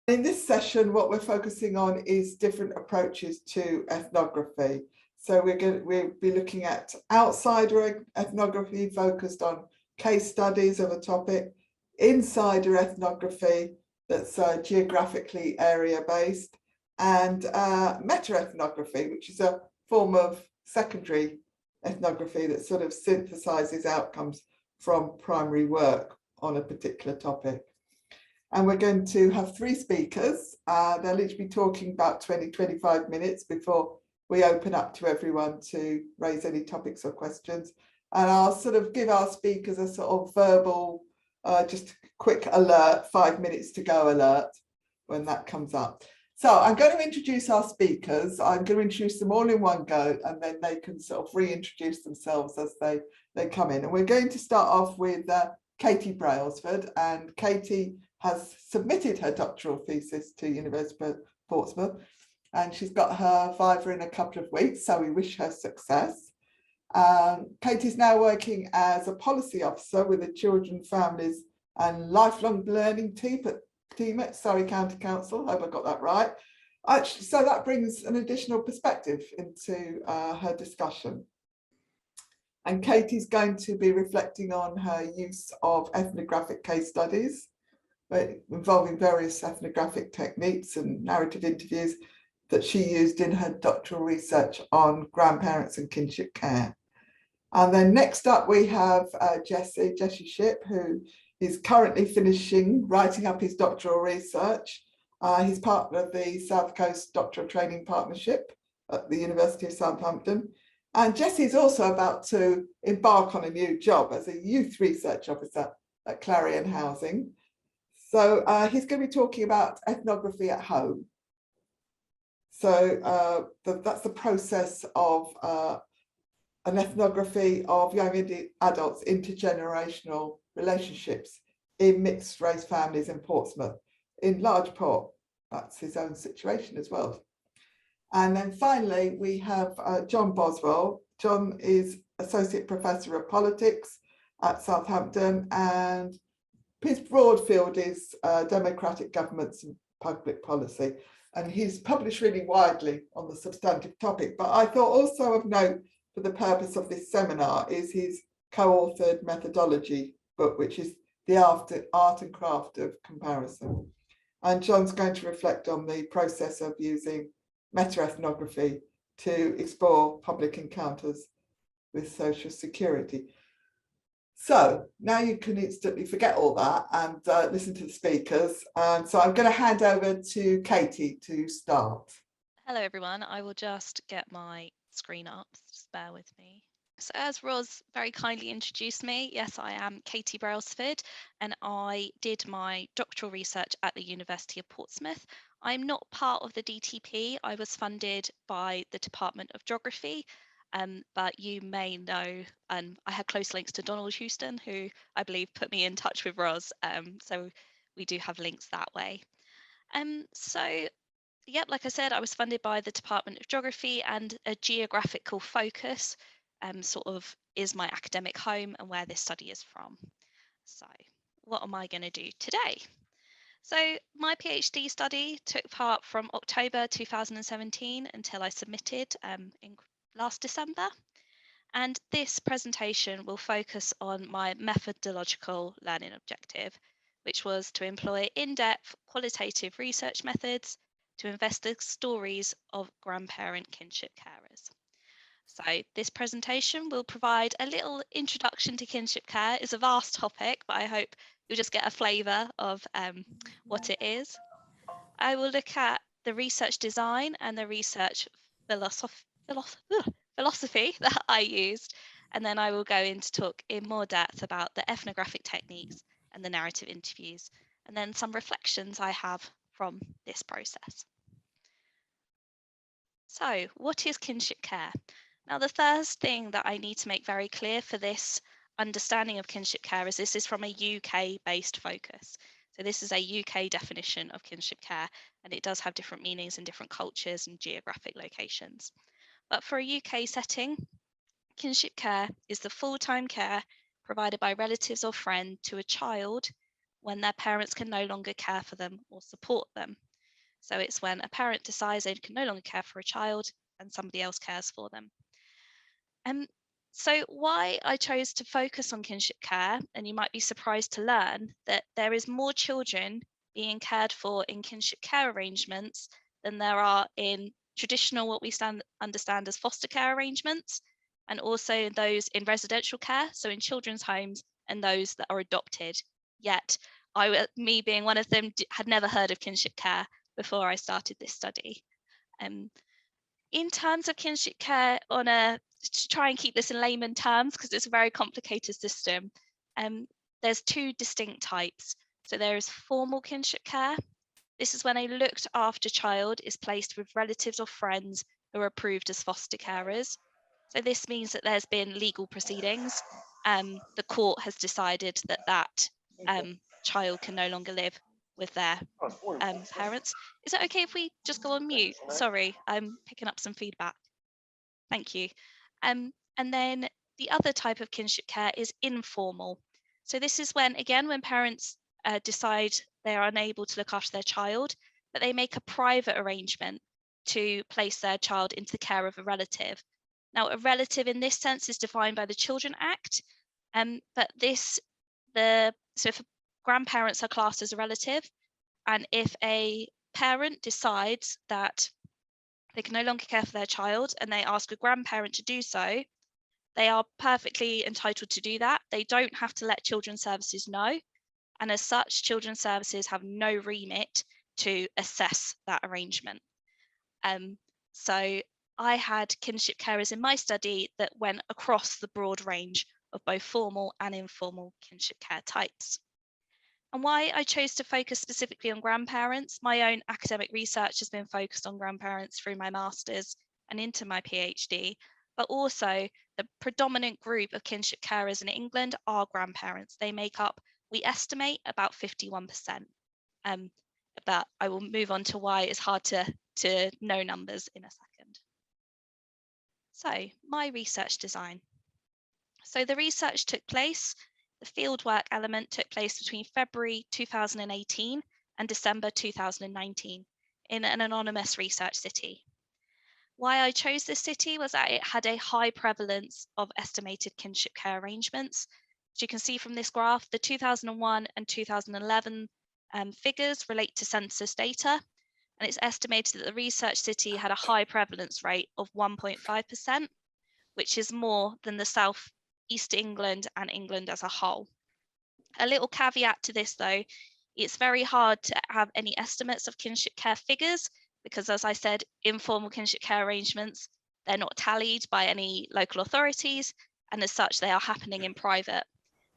In this session, what we're focusing on is different approaches to ethnography. So we'll be looking at outsider ethnography focused on case studies of a topic, insider ethnography that's geographically area-based, and meta-ethnography, which is a form of secondary ethnography that sort of synthesizes outcomes from primary work on a particular topic. And we're going to have three speakers. They'll each be talking about 20-25 minutes before we open up to everyone to raise any topics or questions. And I'll sort of give our speakers a sort of verbal, just quick alert, 5 minutes to go alert when that comes up. So I'm going to introduce our speakers. I'm going to introduce them all in one go, and then they can sort of reintroduce themselves as they come in. And we're going to start off with Katie Brailsford, and Katie has submitted her doctoral thesis to University of Portsmouth, and she's got her viva in a couple of weeks, so we wish her success. Katie's now working as a policy officer with the Children, Families and Lifelong Learning team at Surrey County Council. Hope I got that right. Actually, so that brings an additional perspective into her discussion. And Katie's going to be reflecting on her use of ethnographic case studies involving various ethnographic techniques and narrative interviews that she used in her doctoral research on grandparents and kinship care. And then next up we have Jesse Shipp, who is currently writing up his doctoral research. He's part of the South Coast Doctoral Training Partnership at the University of Southampton. And Jesse's also about to embark on a new job as a youth research officer at Clarion Housing. So he's going to be talking about ethnography at home. So that's the process of an ethnography of young adults' intergenerational relationships in mixed race families in Portsmouth. In large part, that's his own situation as well. And then finally, we have John Boswell. John is Associate Professor of Politics at Southampton, and his broad field is democratic governments and public policy. And he's published really widely on the substantive topic. But I thought also of note for the purpose of this seminar is his co-authored methodology book, which is The Art and Craft of Comparison. And John's going to reflect on the process of using meta-ethnography to explore public encounters with social security. So now you can instantly forget all that and listen to the speakers. And so I'm going to hand over to Katie to start. Hello, everyone. I will just get my screen up. Just bear with me. So as Ros very kindly introduced me, yes, I am Katie Brailsford, and I did my doctoral research at the University of Portsmouth. I'm not part of the DTP. I was funded by the Department of Geography, but you may know, I had close links to Donald Houston, who I believe put me in touch with Ros, so we do have links that way. Yep, like I said, I was funded by the Department of Geography, and a geographical focus sort of is my academic home and where this study is from. So what am I going to do today? So my PhD study took part from October 2017 until I submitted in last December. And this presentation will focus on my methodological learning objective, which was to employ in-depth qualitative research methods to investigate stories of grandparent kinship carers. So this presentation will provide a little introduction to kinship care. It's a vast topic, but I hope you'll just get a flavour of what it is. I will look at the research design and the research philosophy that I used, and then I will go into talk in more depth about the ethnographic techniques and the narrative interviews, and then some reflections I have from this process. So, what is kinship care? Now, the first thing that I need to make very clear for this understanding of kinship care is this is from a UK-based focus. So this is a UK definition of kinship care, and it does have different meanings in different cultures and geographic locations. But for a UK setting, kinship care is the full-time care provided by relatives or friend to a child when their parents can no longer care for them or support them. So it's when a parent decides they can no longer care for a child and somebody else cares for them. So why I chose to focus on kinship care, and you might be surprised to learn that there is more children being cared for in kinship care arrangements than there are in traditional, what we understand as foster care arrangements, and also those in residential care, so in children's homes, and those that are adopted. Yet, me being one of them, had never heard of kinship care before I started this study. In terms of kinship care, to try and keep this in layman terms, because it's a very complicated system, there's two distinct types. So there is formal kinship care. This is when a looked after child is placed with relatives or friends who are approved as foster carers. So this means that there's been legal proceedings. The court has decided that that child can no longer live with their parents. Is it okay if we just go on mute? Sorry, I'm picking up some feedback. Thank you. And then the other type of kinship care is informal. So this is when, again, when parents decide they are unable to look after their child, but they make a private arrangement to place their child into the care of a relative. Now, a relative in this sense is defined by the Children Act, but so if grandparents are classed as a relative, and if a parent decides that they can no longer care for their child and they ask a grandparent to do so, they are perfectly entitled to do that. They don't have to let Children's Services know. And as such, Children's Services have no remit to assess that arrangement. So I had kinship carers in my study that went across the broad range of both formal and informal kinship care types. And why I chose to focus specifically on grandparents, my own academic research has been focused on grandparents through my master's and into my PhD, but also the predominant group of kinship carers in England are grandparents. They make up, we estimate, about 51%. But I will move on to why it's hard to know numbers in a second. So my research design. So the research took place, the fieldwork element took place between February 2018 and December 2019 in an anonymous research city. Why I chose this city was that it had a high prevalence of estimated kinship care arrangements. As you can see from this graph, the 2001 and 2011 figures relate to census data, and it's estimated that the research city had a high prevalence rate of 1.5%, which is more than the South East England and England as a whole. A little caveat to this though, it's very hard to have any estimates of kinship care figures because, as I said, informal kinship care arrangements, they're not tallied by any local authorities, and as such they are happening in private.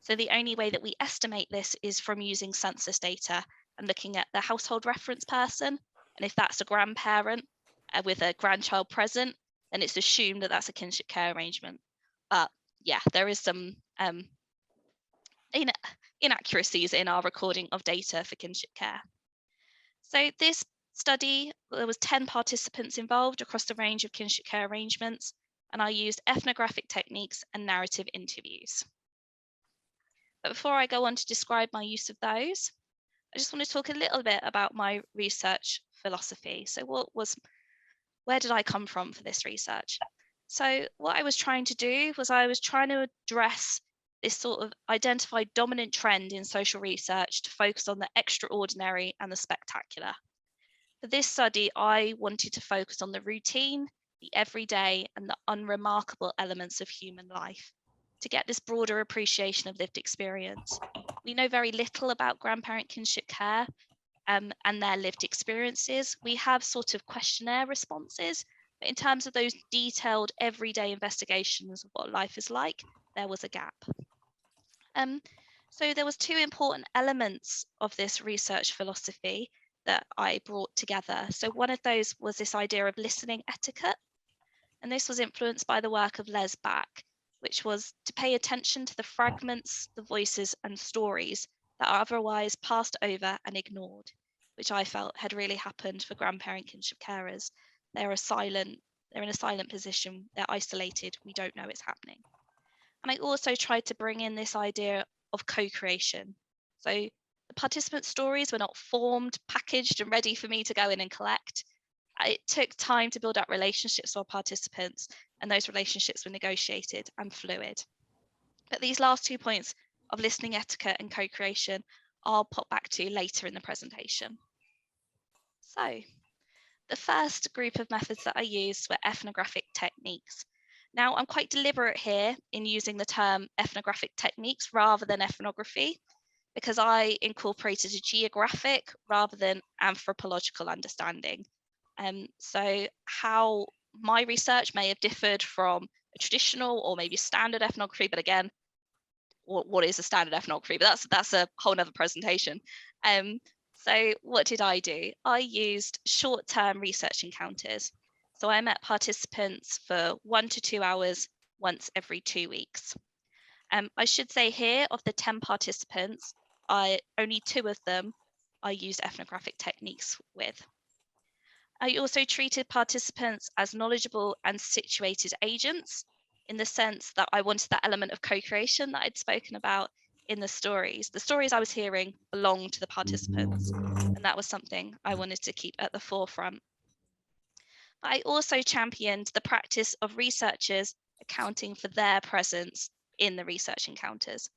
So the only way that we estimate this is from using census data and looking at the household reference person, and if that's a grandparent with a grandchild present, then it's assumed that that's a kinship care arrangement. But yeah, there is some inaccuracies in our recording of data for kinship care. So this study, there was 10 participants involved across the range of kinship care arrangements, and I used ethnographic techniques and narrative interviews. But before I go on to describe my use of those, I just want to talk a little bit about my research philosophy. So where did I come from for this research? So what I was trying to do was I was trying to address this sort of identified dominant trend in social research to focus on the extraordinary and the spectacular. For this study, I wanted to focus on the routine, the everyday, and the unremarkable elements of human life to get this broader appreciation of lived experience. We know very little about grandparent kinship care and their lived experiences. We have sort of questionnaire responses, but in terms of those detailed everyday investigations of what life is like, there was a gap. So there was two important elements of this research philosophy that I brought together. So one of those was this idea of listening etiquette, and this was influenced by the work of Les Back, which was to pay attention to the fragments, the voices and stories that are otherwise passed over and ignored, which I felt had really happened for grandparent kinship carers. They're in a silent position, they're isolated, we don't know it's happening. And I also tried to bring in this idea of co-creation. So the participant stories were not formed, packaged, and ready for me to go in and collect. It took time to build up relationships with our participants, and those relationships were negotiated and fluid. But these last 2 points of listening etiquette and co-creation, I'll pop back to later in the presentation. So, the first group of methods that I used were ethnographic techniques. Now, I'm quite deliberate here in using the term ethnographic techniques rather than ethnography, because I incorporated a geographic rather than anthropological understanding. So how my research may have differed from a traditional or maybe standard ethnography, but again, what is a standard ethnography? But that's a whole nother presentation. So what did I do? I used short-term research encounters. So I met participants for 1 to 2 hours once every 2 weeks. I should say here, of the 10 participants, only 2 of them I used ethnographic techniques with. I also treated participants as knowledgeable and situated agents, in the sense that I wanted that element of co-creation that I'd spoken about in the stories. The stories I was hearing belonged to the participants, and that was something I wanted to keep at the forefront. But I also championed the practice of researchers accounting for their presence in the research encounters.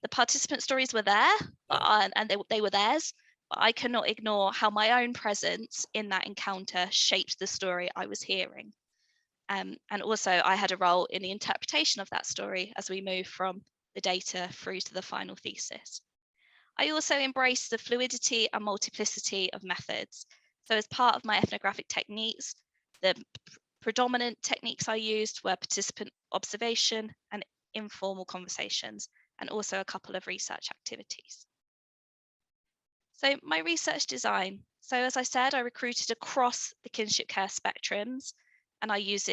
The participant stories were there, and they were theirs, but I cannot ignore how my own presence in that encounter shaped the story I was hearing. And also I had a role in the interpretation of that story as we move from the data through to the final thesis. I also embraced the fluidity and multiplicity of methods. So as part of my ethnographic techniques, the predominant techniques I used were participant observation and informal conversations, and also a couple of research activities. So my research design. So as I said, I recruited across the kinship care spectrums, and I used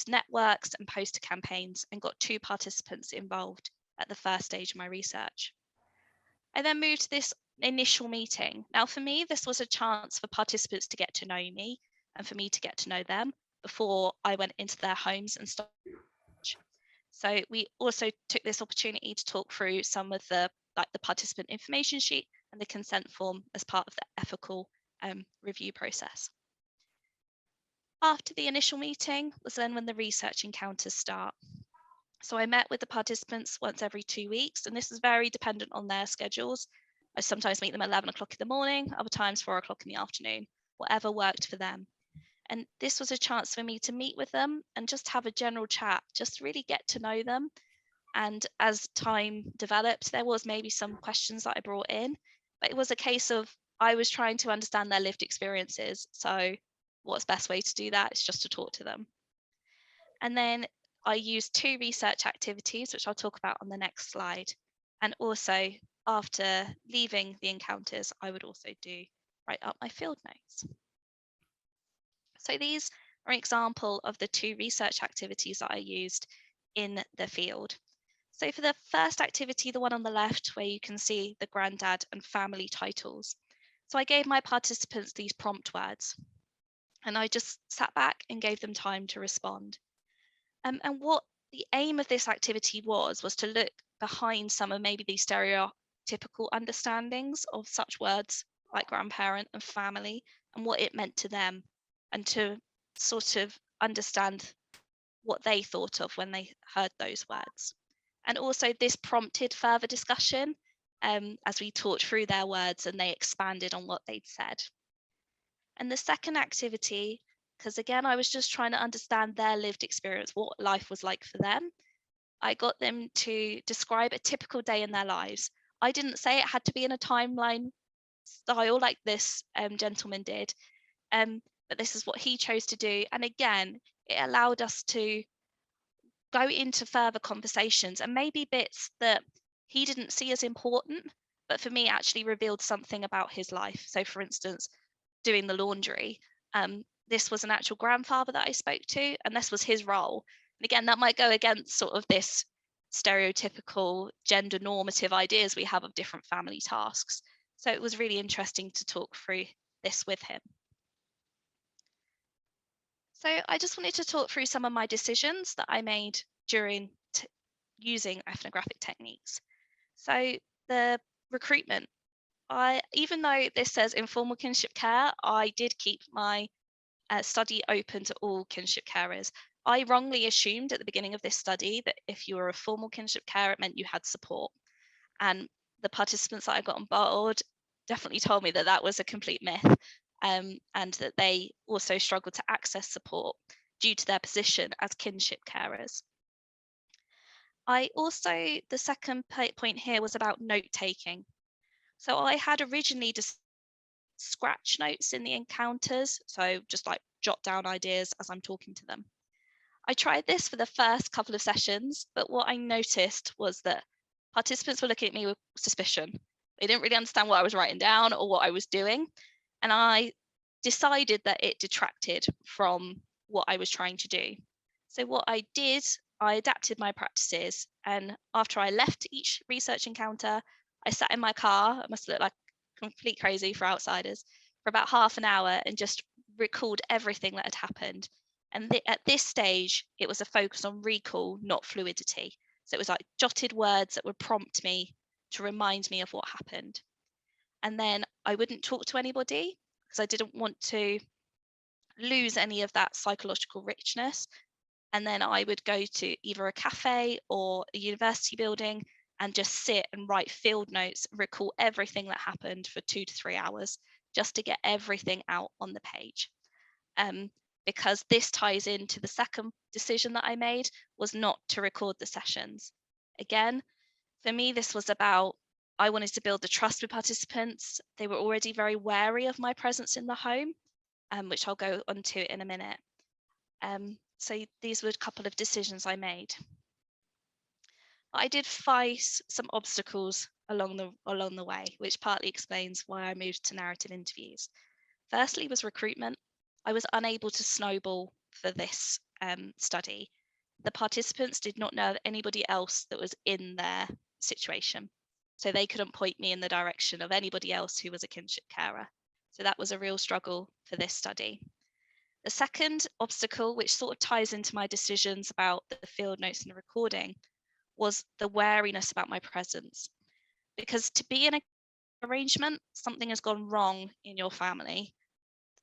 networks and poster campaigns and got 2 participants involved at the first stage of my research. I then moved to this initial meeting. Now for me, this was a chance for participants to get to know me and for me to get to know them before I went into their homes and started. So we also took this opportunity to talk through some of the participant information sheet and the consent form as part of the ethical review process. After the initial meeting was then when the research encounters start. So I met with the participants once every 2 weeks, and this is very dependent on their schedules. I sometimes meet them at 11 o'clock in the morning, other times 4 o'clock in the afternoon, whatever worked for them. And this was a chance for me to meet with them and just have a general chat, just really get to know them. And as time developed, there was maybe some questions that I brought in, but it was a case of I was trying to understand their lived experiences. So what's best way to do that is just to talk to them. And then I used 2 research activities, which I'll talk about on the next slide. And also after leaving the encounters, I would also write up my field notes. So these are an example of the 2 research activities that I used in the field. So for the first activity, the one on the left, where you can see the granddad and family titles. So I gave my participants these prompt words, and I just sat back and gave them time to respond. And what the aim of this activity was to look behind some of maybe these stereotypical understandings of such words like grandparent and family and what it meant to them, and to sort of understand what they thought of when they heard those words. And also this prompted further discussion as we talked through their words and they expanded on what they'd said. And the second activity, because again, I was just trying to understand their lived experience, what life was like for them. I got them to describe a typical day in their lives. I didn't say it had to be in a timeline style like this gentleman did, but this is what he chose to do. And again, it allowed us to go into further conversations, and maybe bits that he didn't see as important, but for me actually revealed something about his life. So for instance, doing the laundry, this was an actual grandfather that I spoke to, and this was his role. And again, that might go against sort of this stereotypical gender normative ideas we have of different family tasks. So it was really interesting to talk through this with him. So I just wanted to talk through some of my decisions that I made during using ethnographic techniques. So the recruitment. even though this says informal kinship care, I did keep my study open to all kinship carers. I wrongly assumed at the beginning of this study that if you were a formal kinship carer, it meant you had support. And the participants that I got on board definitely told me that that was a complete myth, and that they also struggled to access support due to their position as kinship carers. The second point here was about note taking. So I had originally just scratch notes in the encounters, so just like jot down ideas as I'm talking to them. I tried this for the first couple of sessions, but what I noticed was that participants were looking at me with suspicion. They didn't really understand what I was writing down or what I was doing, and I decided that it detracted from what I was trying to do. So what I did, I adapted my practices, and after I left each research encounter, I sat in my car. It must look like complete crazy for outsiders, for about half an hour and just recalled everything that had happened. And at this stage, it was a focus on recall, not fluidity. So it was like jotted words that would prompt me to remind me of what happened. And then I wouldn't talk to anybody because I didn't want to lose any of that psychological richness. And then I would go to either a cafe or a university building and just sit and write field notes, recall everything that happened for 2 to 3 hours, just to get everything out on the page. Because this ties into the second decision that I made, was not to record the sessions. Again, for me, this was about, I wanted to build the trust with participants. They were already very wary of my presence in the home, which I'll go on to in a minute. So these were a couple of decisions I made. I did face some obstacles along the way, which partly explains why I moved to narrative interviews. Firstly was recruitment. I was unable to snowball for this study. The participants did not know anybody else that was in their situation, so they couldn't point me in the direction of anybody else who was a kinship carer. So that was a real struggle for this study. The second obstacle, which sort of ties into my decisions about the field notes and the recording, was the wariness about my presence. Because to be in an arrangement, something has gone wrong in your family,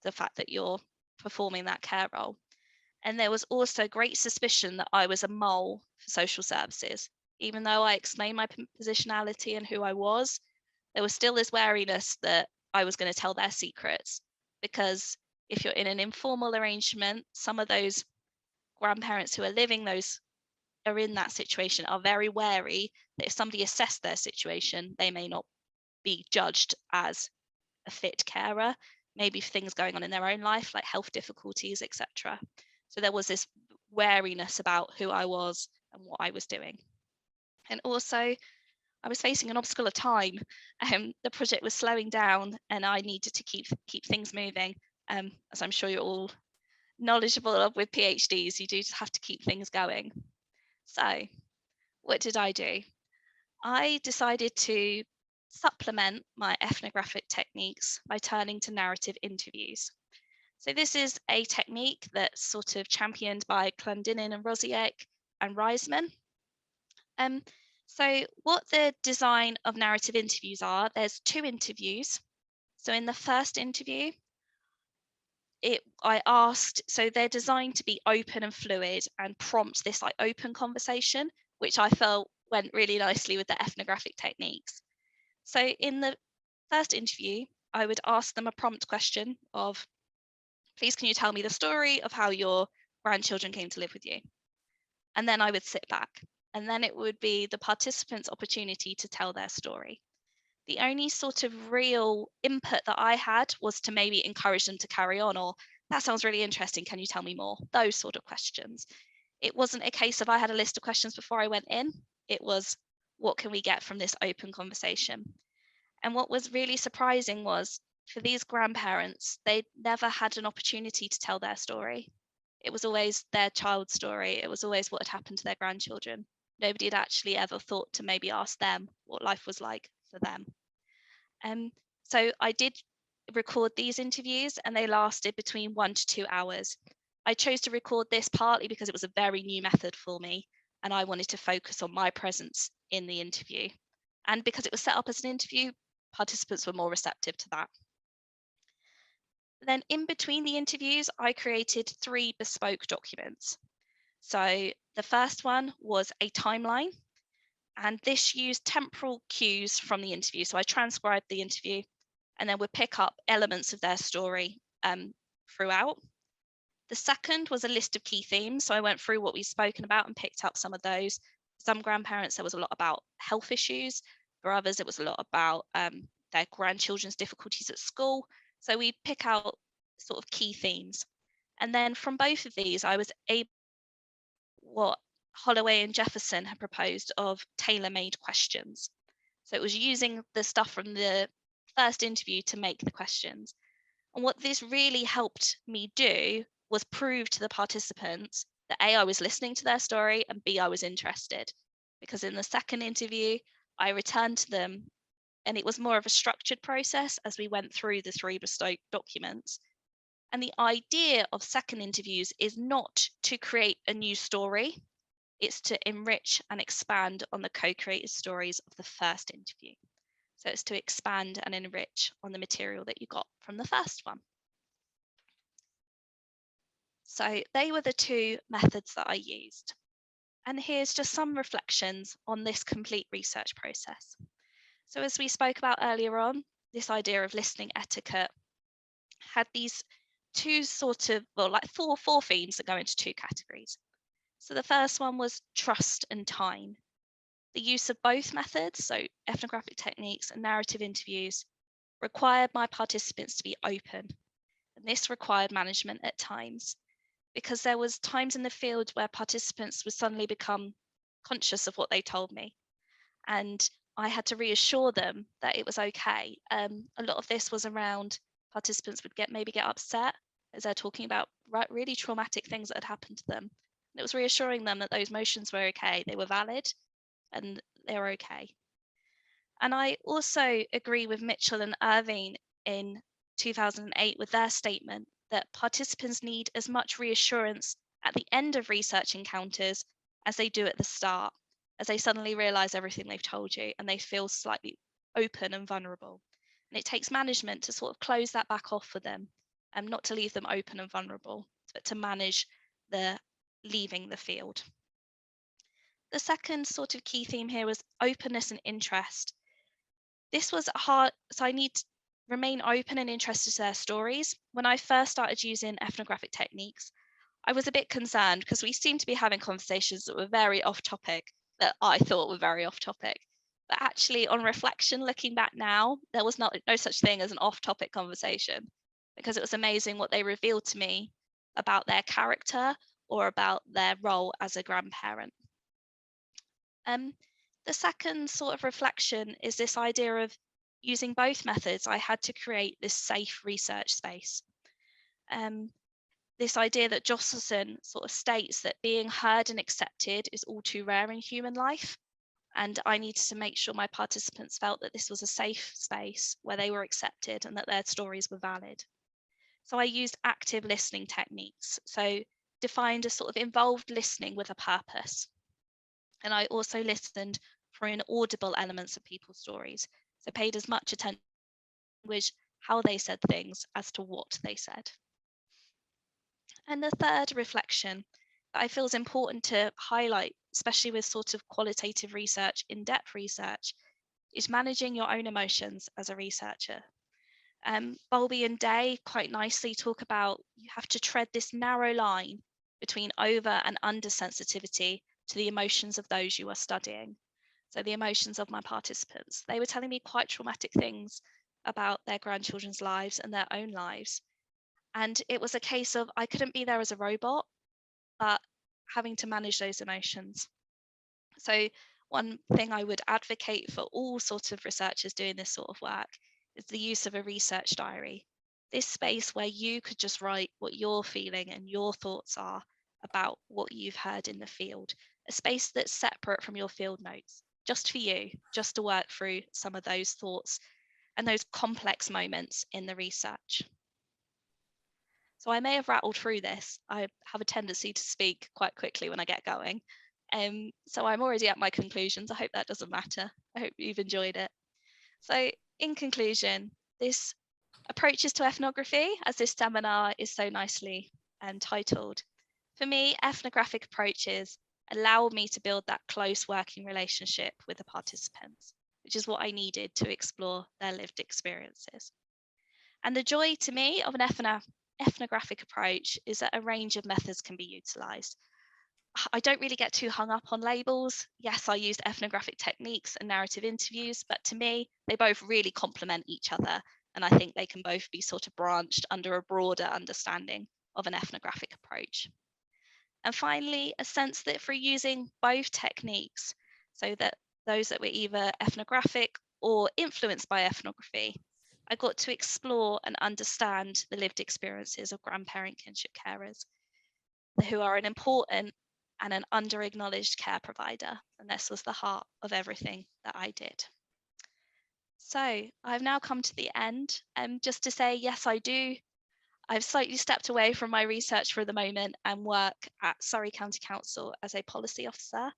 the fact that you're performing that care role. And there was also great suspicion that I was a mole for social services. Even though I explained my positionality and who I was, there was still this wariness that I was going to tell their secrets. Because if you're in an informal arrangement, some of those grandparents who are in that situation are very wary that if somebody assessed their situation, they may not be judged as a fit carer, maybe for things going on in their own life, like health difficulties, etc. So there was this wariness about who I was and what I was doing. And also, I was facing an obstacle of time. The project was slowing down and I needed to keep things moving. As I'm sure you're all knowledgeable of with PhDs, you do just have to keep things going. So what did I do? I decided to supplement my ethnographic techniques by turning to narrative interviews. So this is a technique that's sort of championed by Clendinen and Rosiek and Reisman. So what the design of narrative interviews are, there's 2 interviews. So in the first interview, so they're designed to be open and fluid and prompt this like open conversation, which I felt went really nicely with the ethnographic techniques. So in the first interview, I would ask them a prompt question of, please can you tell me the story of how your grandchildren came to live with you? And then I would sit back, and then it would be the participants' opportunity to tell their story. The only sort of real input that I had was to maybe encourage them to carry on, or that sounds really interesting, can you tell me more? Those sort of questions. It wasn't a case of I had a list of questions before I went in. It was, what can we get from this open conversation? And what was really surprising was, for these grandparents, they never had an opportunity to tell their story. It was always their child's story. It was always what had happened to their grandchildren. Nobody had actually ever thought to maybe ask them what life was like for them. So I did record these interviews and they lasted between 1 to 2 hours. I chose to record this partly because it was a very new method for me and I wanted to focus on my presence in the interview. And because it was set up as an interview, participants were more receptive to that. Then in between the interviews, I created 3 bespoke documents. So the first one was a timeline, and this used temporal cues from the interview. So I transcribed the interview and then would pick up elements of their story throughout. The second was a list of key themes. So I went through what we've spoken about and picked up some of those. Some grandparents, there was a lot about health issues. For others, it was a lot about their grandchildren's difficulties at school. So we pick out sort of key themes. And then from both of these, I was able what Holloway and Jefferson had proposed of tailor-made questions. So it was using the stuff from the first interview to make the questions. And what this really helped me do was prove to the participants that A, I was listening to their story, and B, I was interested. Because in the second interview, I returned to them and it was more of a structured process as we went through the 3 bespoke documents. And the idea of second interviews is not to create a new story, it's to enrich and expand on the co-created stories of the first interview. So it's to expand and enrich on the material that you got from the first one. So they were the 2 methods that I used. And here's just some reflections on this complete research process. So as we spoke about earlier on, this idea of listening etiquette had these 2 sort of, well, like four themes that go into 2 categories. So the first one was trust and time. The use of both methods, so ethnographic techniques and narrative interviews, required my participants to be open. And this required management at times, because there was times in the field where participants would suddenly become conscious of what they told me. And I had to reassure them that it was okay. A lot of this was around participants would maybe get upset as they're talking about really traumatic things that had happened to them. And it was reassuring them that those emotions were okay, they were valid, and they were okay. And I also agree with Mitchell and Irving in 2008 with their statement that participants need as much reassurance at the end of research encounters as they do at the start, as they suddenly realize everything they've told you and they feel slightly open and vulnerable. And it takes management to sort of close that back off for them, and not to leave them open and vulnerable, but to manage the leaving the field. The second sort of key theme here was openness and interest. This was hard, so I need to remain open and interested to their stories. When I first started using ethnographic techniques, I was a bit concerned because we seemed to be having conversations that were very off topic, that I thought were very off topic. But actually, on reflection, looking back now, there was no such thing as an off topic conversation, because it was amazing what they revealed to me about their character or about their role as a grandparent. The second sort of reflection is this idea of using both methods. I had to create this safe research space. This idea that Jocelyn sort of states that being heard and accepted is all too rare in human life. And I needed to make sure my participants felt that this was a safe space where they were accepted and that their stories were valid. So I used active listening techniques. So defined a sort of involved listening with a purpose. And I also listened for inaudible elements of people's stories. So paid as much attention to language, how they said things, as to what they said. And the third reflection that I feel is important to highlight, especially with sort of qualitative research, in-depth research, is managing your own emotions as a researcher. Bowlby and Day quite nicely talk about you have to tread this narrow line between over and under sensitivity to the emotions of those you are studying. So the emotions of my participants. They were telling me quite traumatic things about their grandchildren's lives and their own lives. And it was a case of I couldn't be there as a robot, but having to manage those emotions. So one thing I would advocate for all sorts of researchers doing this sort of work is the use of a research diary. This space where you could just write what you're feeling and your thoughts are about what you've heard in the field. A space that's separate from your field notes, just for you, just to work through some of those thoughts and those complex moments in the research. So I may have rattled through this. I have a tendency to speak quite quickly when I get going. So I'm already at my conclusions. I hope that doesn't matter. I hope you've enjoyed it. So in conclusion, this approaches to ethnography, as this seminar is so nicely titled. For me, ethnographic approaches allow me to build that close working relationship with the participants, which is what I needed to explore their lived experiences. And the joy to me of an ethnographic approach is that a range of methods can be utilised. I don't really get too hung up on labels. Yes, I used ethnographic techniques and narrative interviews, but to me, they both really complement each other. And I think they can both be sort of branched under a broader understanding of an ethnographic approach. And finally, a sense that through using both techniques, so that those that were either ethnographic or influenced by ethnography, I got to explore and understand the lived experiences of grandparent kinship carers, who are an important and an under-acknowledged care provider. And this was the heart of everything that I did. So I've now come to the end. Just to say, yes, I do. I've slightly stepped away from my research for the moment and work at Surrey County Council as a policy officer.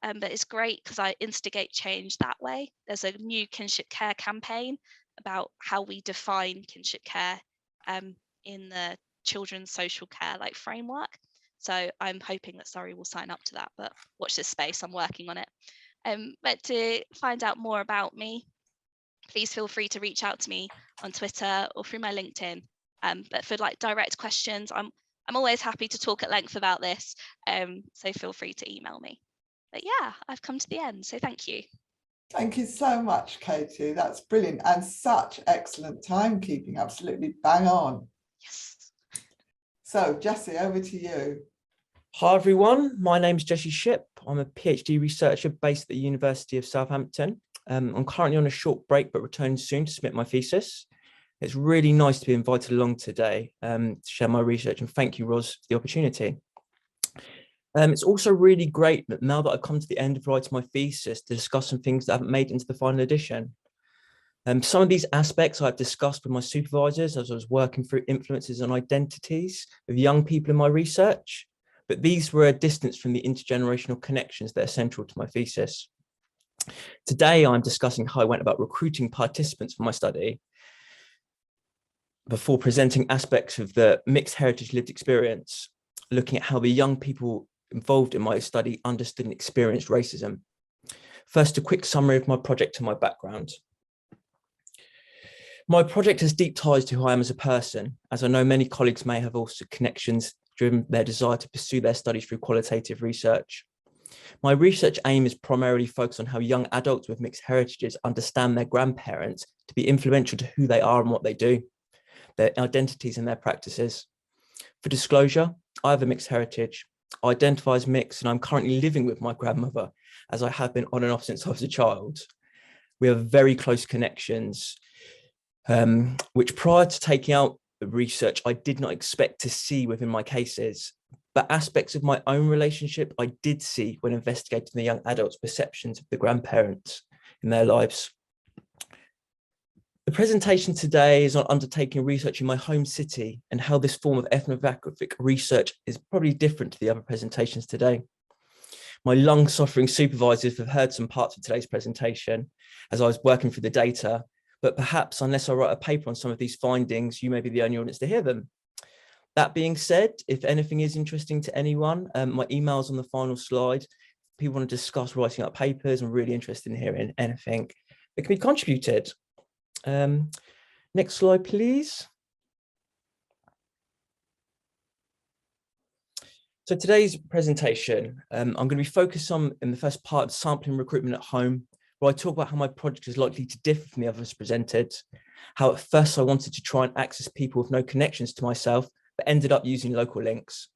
But it's great because I instigate change that way. There's a new kinship care campaign about how we define kinship care in the children's social care framework. So I'm hoping that Surrey will sign up to that, but watch this space, I'm working on it. But to find out more about me, please feel free to reach out to me on Twitter or through my LinkedIn. But for direct questions, I'm always happy to talk at length about this. So feel free to email me. But yeah, I've come to the end, so thank you. Thank you so much, Katie. That's brilliant and such excellent timekeeping. Absolutely bang on. Yes. So, Jesse, over to you. Hi, everyone. My name is Jesse Shipp. I'm a PhD researcher based at the University of Southampton. I'm currently on a short break, but returning soon to submit my thesis. It's really nice to be invited along today to share my research, and thank you, Ros, for the opportunity. It's also really great that now that I've come to the end of writing my thesis to discuss some things that haven't made it into the final edition. Some of these aspects I've discussed with my supervisors as I was working through influences and identities of young people in my research, but these were a distance from the intergenerational connections that are central to my thesis. Today, I'm discussing how I went about recruiting participants for my study before presenting aspects of the mixed heritage lived experience, looking at how the young people involved in my study understood and experienced racism. First, a quick summary of my project and my background. My project has deep ties to who I am as a person, as I know many colleagues may have also connections driven their desire to pursue their studies through qualitative research. My research aim is primarily focused on how young adults with mixed heritages understand their grandparents to be influential to who they are and what they do, their identities and their practices. For disclosure, I have a mixed heritage. I identify as mixed, and I'm currently living with my grandmother, as I have been on and off since I was a child. We have very close connections, which prior to taking out the research, I did not expect to see within my cases, but aspects of my own relationship I did see when investigating the young adults' perceptions of the grandparents in their lives. The presentation today is on undertaking research in my home city and how this form of ethnographic research is probably different to the other presentations today. My long-suffering supervisors have heard some parts of today's presentation as I was working through the data, but perhaps unless I write a paper on some of these findings, you may be the only audience to hear them. That being said, if anything is interesting to anyone, my email's on the final slide. If people want to discuss writing up papers, I'm really interested in hearing anything that can be contributed. Next slide, please. So today's presentation, I'm going to be focused on, in the first part, sampling recruitment at home, where I talk about how my project is likely to differ from the others presented, how at first I wanted to try and access people with no connections to myself, but ended up using local links.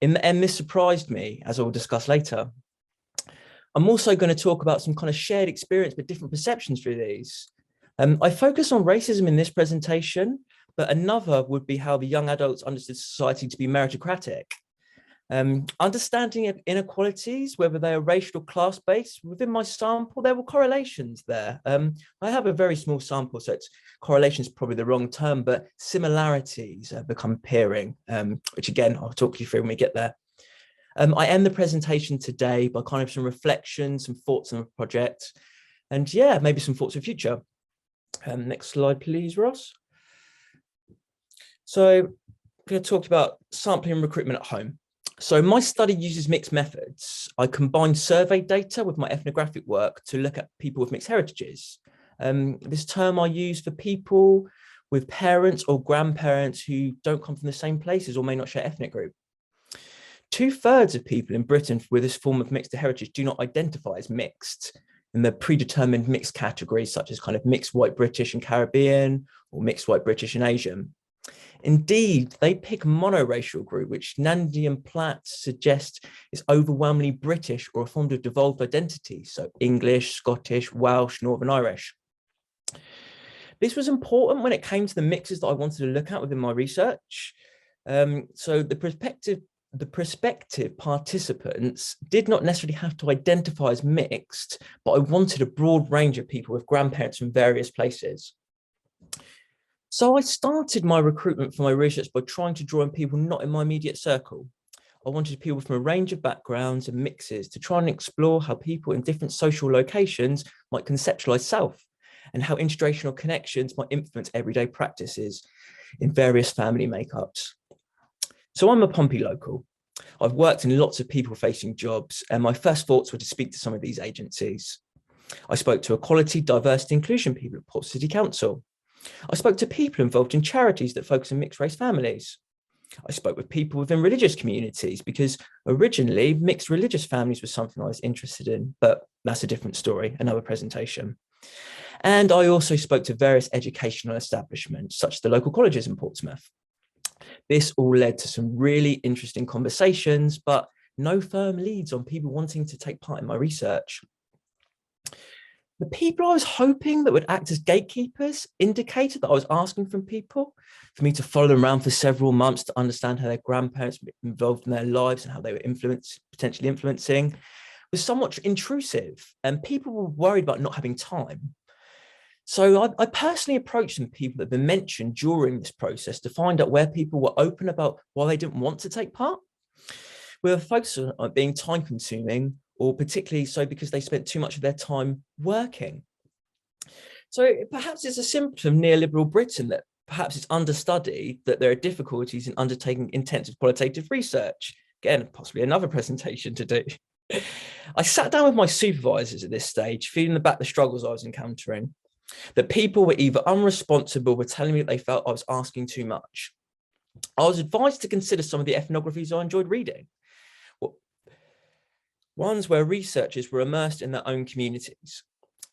In the end, this surprised me, as I will discuss later. I'm also going to talk about some kind of shared experience, but different perceptions through these. I focus on racism in this presentation, but another would be how the young adults understood society to be meritocratic. Understanding inequalities, whether they are racial or class-based, within my sample, there were correlations there. I have a very small sample, so it's correlation is probably the wrong term, but similarities become appearing, which again, I'll talk you through when we get there. I end the presentation today by kind of some reflections, some thoughts on the project, and yeah, maybe some thoughts for the future. Next slide, please, Ross. So I'm going to talk about sampling and recruitment at home. So my study uses mixed methods. I combine survey data with my ethnographic work to look at people with mixed heritages. This term I use for people with parents or grandparents who don't come from the same places or may not share ethnic group. 2/3 of people in Britain with this form of mixed heritage do not identify as mixed in the predetermined mixed categories, such as kind of mixed white British and Caribbean or mixed white British and Asian. Indeed, they pick a monoracial group, which Nandy and Platt suggest is overwhelmingly British or a form of devolved identity, so English, Scottish, Welsh, Northern Irish. This was important when it came to the mixes that I wanted to look at within my research. So the prospective participants did not necessarily have to identify as mixed, but I wanted a broad range of people with grandparents from various places. So I started my recruitment for my research by trying to draw in people not in my immediate circle. I wanted people from a range of backgrounds and mixes to try and explore how people in different social locations might conceptualize self and how intergenerational connections might influence everyday practices in various family makeups. So I'm a Pompey local. I've worked in lots of people-facing jobs, and my first thoughts were to speak to some of these agencies. I spoke to equality, diversity, inclusion people at Port City Council. I spoke to people involved in charities that focus on mixed race families. I spoke with people within religious communities because originally mixed religious families was something I was interested in, but that's a different story, another presentation. And I also spoke to various educational establishments, such as the local colleges in Portsmouth. This all led to some really interesting conversations, but no firm leads on people wanting to take part in my research. The people I was hoping that would act as gatekeepers indicated that I was asking from people for me to follow them around for several months to understand how their grandparents were involved in their lives and how they were potentially influencing was somewhat intrusive, and people were worried about not having time. So I personally approached some people that have been mentioned during this process to find out where people were open about why they didn't want to take part. We were focused on being time consuming, or particularly so because they spent too much of their time working. So perhaps it's a symptom of neoliberal Britain that perhaps it's understudied that there are difficulties in undertaking intensive qualitative research. Again, possibly another presentation to do. I sat down with my supervisors at this stage, feeling about the struggles I was encountering, that people were either unresponsive or were telling me that they felt I was asking too much. I was advised to consider some of the ethnographies I enjoyed reading. Ones where researchers were immersed in their own communities,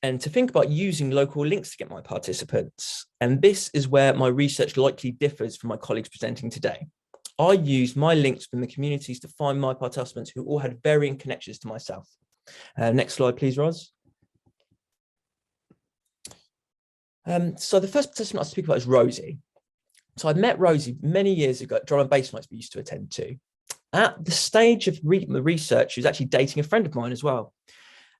and to think about using local links to get my participants. And this is where my research likely differs from my colleagues presenting today. I used my links from the communities to find my participants who all had varying connections to myself. Next slide, please, Ros. So the first participant I'll speak about is Rosie. So I met Rosie many years ago at drum and bass nights we used to attend to. At the stage of the research, she was actually dating a friend of mine as well.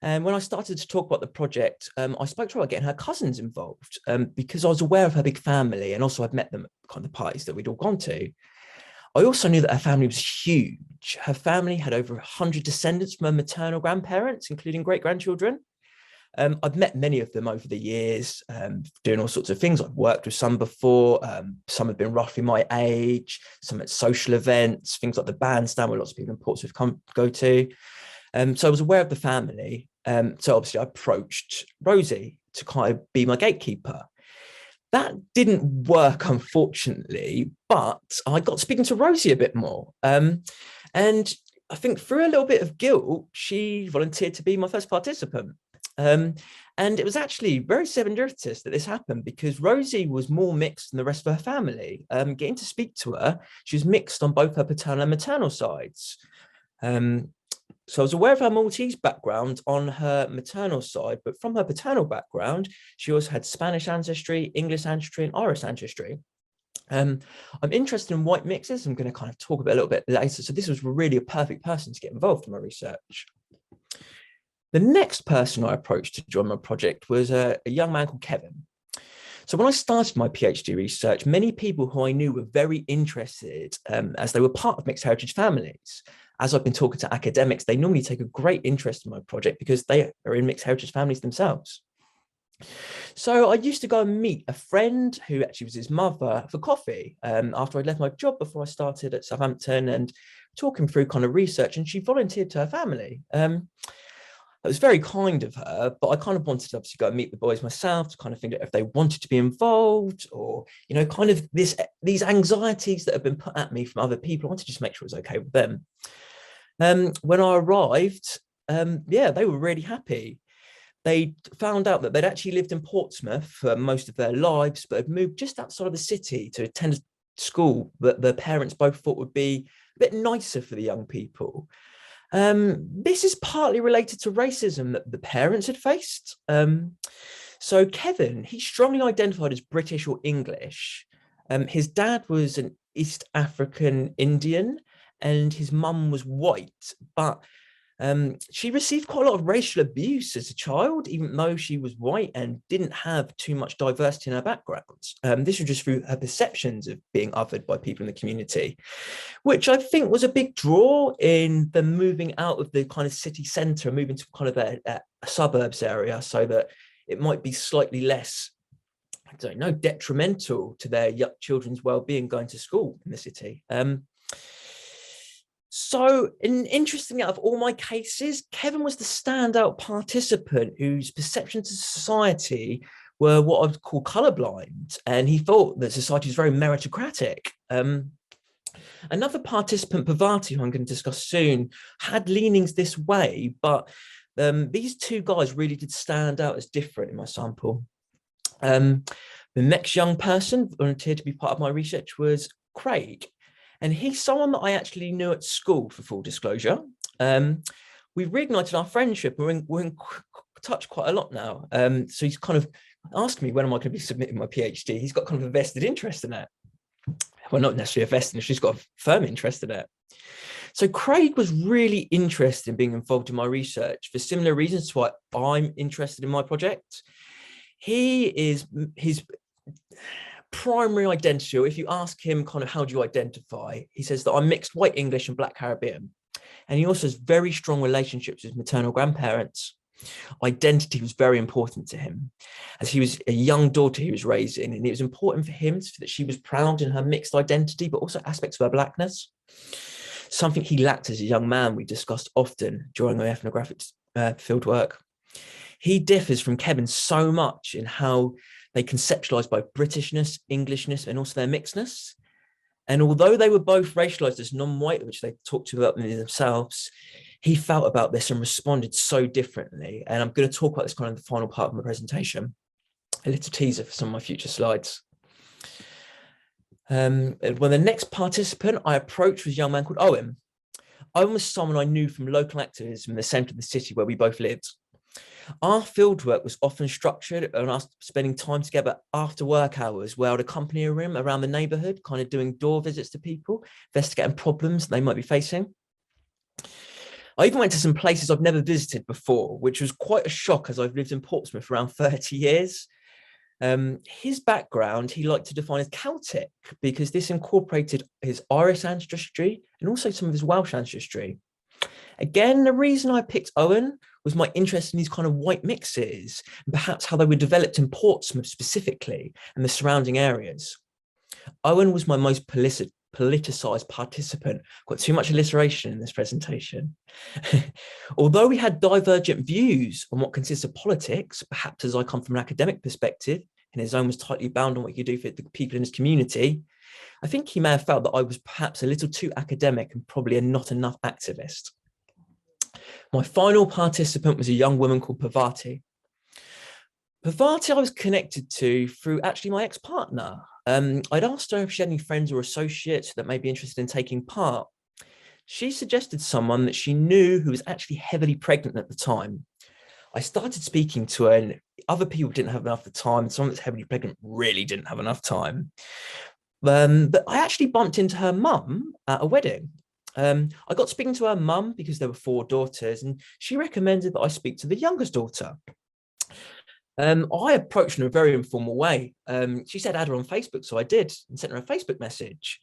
And when I started to talk about the project, I spoke to her about getting her cousins involved because I was aware of her big family, and also I'd met them at kind of the parties that we'd all gone to. I also knew that her family was huge. Her family had over 100 descendants from her maternal grandparents, including great-grandchildren. I've met many of them over the years, doing all sorts of things. I've worked with some before. Some have been roughly my age, some at social events, things like the bandstand where lots of people in Portsmouth go to. So I was aware of the family. So obviously I approached Rosie to kind of be my gatekeeper. That didn't work, unfortunately, but I got speaking to Rosie a bit more. And I think through a little bit of guilt, she volunteered to be my first participant. And it was actually very serendipitous that this happened because Rosie was more mixed than the rest of her family. Getting to speak to her, she was mixed on both her paternal and maternal sides. So I was aware of her Maltese background on her maternal side, but from her paternal background, she also had Spanish ancestry, English ancestry, and Irish ancestry. I'm interested in white mixes. I'm going to kind of talk about a little bit later. So this was really a perfect person to get involved in my research. The next person I approached to join my project was a young man called Kevin. So when I started my PhD research, many people who I knew were very interested as they were part of mixed heritage families. As I've been talking to academics, they normally take a great interest in my project because they are in mixed heritage families themselves. So I used to go and meet a friend who actually was his mother for coffee after I'd left my job before I started at Southampton, and talking through kind of research, and she volunteered to her family. It was very kind of her, but I kind of wanted to obviously go and meet the boys myself to kind of think if they wanted to be involved, or, you know, kind of these anxieties that have been put at me from other people. I wanted to just make sure it was okay with them. When I arrived, yeah, they were really happy. They found out that they'd actually lived in Portsmouth for most of their lives, but had moved just outside of the city to attend a school that the parents both thought would be a bit nicer for the young people. This is partly related to racism that the parents had faced. So Kevin, he strongly identified as British or English. His dad was an East African Indian and his mum was white, but she received quite a lot of racial abuse as a child, even though she was white and didn't have too much diversity in her background. This was just through her perceptions of being othered by people in the community, which I think was a big draw in them moving out of the kind of city centre and moving to kind of a suburbs area, so that it might be slightly less, I don't know, detrimental to their young children's well-being going to school in the city. So, interestingly, out of all my cases, Kevin was the standout participant whose perceptions of society were what I would call colourblind, and he thought that society was very meritocratic. Another participant, Pavati, who I'm going to discuss soon, had leanings this way, but these two guys really did stand out as different in my sample. The next young person volunteered to be part of my research was Craig. And he's someone that I actually knew at school, for full disclosure. We've reignited our friendship. We're in touch quite a lot now. So he's kind of asked me, when am I going to be submitting my PhD? He's got kind of a vested interest in it. Well, not necessarily a vested interest, he's got a firm interest in it. So Craig was really interested in being involved in my research for similar reasons to why I'm interested in my project. His primary identity, or if you ask him kind of how do you identify, he says that I'm mixed white English and Black Caribbean. And he also has very strong relationships with maternal grandparents. Identity was very important to him, as he was a young daughter he was raising, and it was important for him that she was proud in her mixed identity, but also aspects of her Blackness. Something he lacked as a young man, we discussed often during our ethnographic field work. He differs from Kevin so much in how they conceptualize both Britishness, Englishness, and also their mixedness. And although they were both racialized as non-white, which they talked about themselves, he felt about this and responded so differently. And I'm going to talk about this kind of the final part of my presentation, a little teaser for some of my future slides. Well, the next participant I approached was a young man called Owen. Owen was someone I knew from local activism in the centre of the city where we both lived. Our fieldwork was often structured and us spending time together after work hours, where I'd accompany him around the neighbourhood, kind of doing door visits to people, investigating problems they might be facing. I even went to some places I've never visited before, which was quite a shock as I've lived in Portsmouth for around 30 years. His background, he liked to define as Celtic, because this incorporated his Irish ancestry and also some of his Welsh ancestry. Again, the reason I picked Owen was my interest in these kind of white mixes, and perhaps how they were developed in Portsmouth specifically and the surrounding areas. Owen was my most politicized participant. Got too much alliteration in this presentation. Although we had divergent views on what consists of politics, perhaps as I come from an academic perspective, and his own was tightly bound on what he could do for the people in his community, I think he may have felt that I was perhaps a little too academic and probably not enough activist. My final participant was a young woman called Pavati. Pavati I was connected to through actually my ex-partner. I'd asked her if she had any friends or associates that may be interested in taking part. She suggested someone that she knew who was actually heavily pregnant at the time. I started speaking to her, and other people didn't have enough time. Someone that's heavily pregnant really didn't have enough time. But I actually bumped into her mum at a wedding. I got speaking to her mum because there were 4 daughters, and she recommended that I speak to the youngest daughter. I approached her in a very informal way. She said add her on Facebook, so I did, and sent her a Facebook message.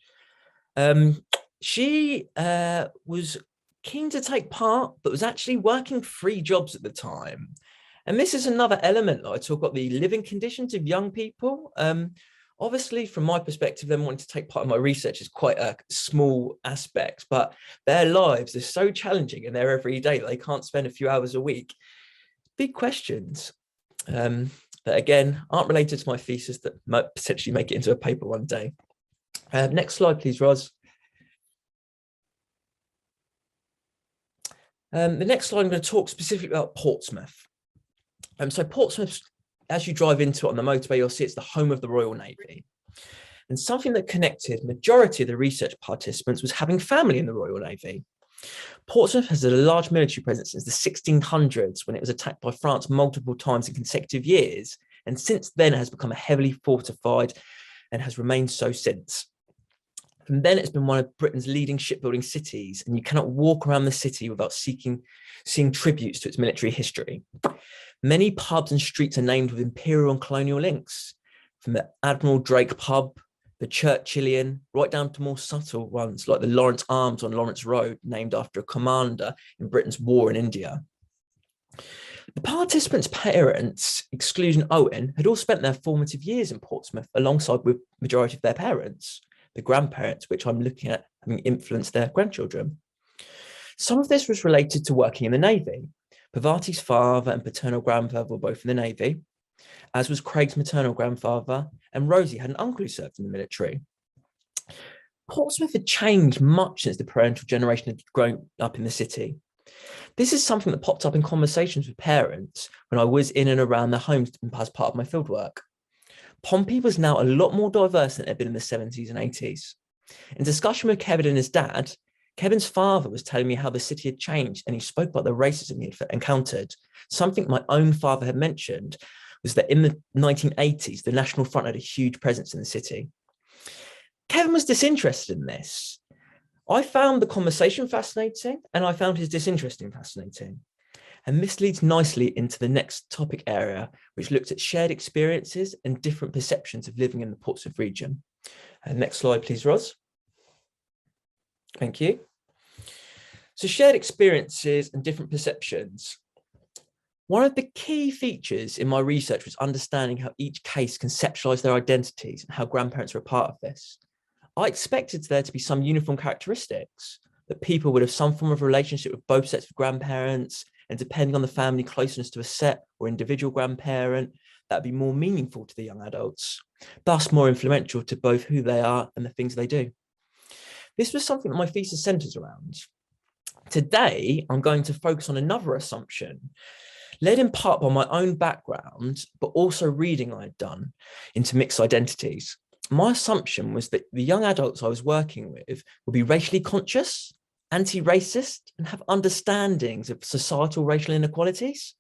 She was keen to take part, but was actually working 3 jobs at the time. And this is another element that I talk about, the living conditions of young people. Obviously, from my perspective, them wanting to take part in my research is quite a small aspect, but their lives are so challenging in their everyday that they can't spend a few hours a week. Big questions that, again, aren't related to my thesis that might potentially make it into a paper one day. Next slide, please, Ros. The next slide, I'm going to talk specifically about Portsmouth. So Portsmouth, as you drive into it on the motorway, you'll see it's the home of the Royal Navy. And something that connected majority of the research participants was having family in the Royal Navy. Portsmouth has a large military presence since the 1600s, when it was attacked by France multiple times in consecutive years. And since then, it has become a heavily fortified and has remained so since. From then, it's been one of Britain's leading shipbuilding cities, and you cannot walk around the city without seeing tributes to its military history. Many pubs and streets are named with imperial and colonial links, from the Admiral Drake pub, the Churchillian, right down to more subtle ones like the Lawrence Arms on Lawrence Road, named after a commander in Britain's war in India. The participants' parents, exclusion Owen, had all spent their formative years in Portsmouth alongside with majority of their parents, the grandparents, which I'm looking at having influenced their grandchildren. Some of this was related to working in the Navy. Parvati's father and paternal grandfather were both in the Navy, as was Craig's maternal grandfather, and Rosie had an uncle who served in the military. Portsmouth had changed much since the parental generation had grown up in the city. This is something that popped up in conversations with parents when I was in and around their homes as part of my fieldwork. Pompey was now a lot more diverse than it had been in the 70s and 80s. In discussion with Kevin and his dad, Kevin's father was telling me how the city had changed, and he spoke about the racism he had encountered. Something my own father had mentioned was that in the 1980s, the National Front had a huge presence in the city. Kevin was disinterested in this. I found the conversation fascinating, and I found his disinterest fascinating. And this leads nicely into the next topic area, which looks at shared experiences and different perceptions of living in the Portsmouth region. Next slide, please, Ros. Thank you. So shared experiences and different perceptions. One of the key features in my research was understanding how each case conceptualized their identities and how grandparents were a part of this. I expected there to be some uniform characteristics, that people would have some form of relationship with both sets of grandparents, and depending on the family closeness to a set or individual grandparent, that'd be more meaningful to the young adults, thus more influential to both who they are and the things they do. This was something that my thesis centers around. Today, I'm going to focus on another assumption, led in part by my own background, but also reading I'd done into mixed identities. My assumption was that the young adults I was working with would be racially conscious, anti-racist, and have understandings of societal racial inequalities.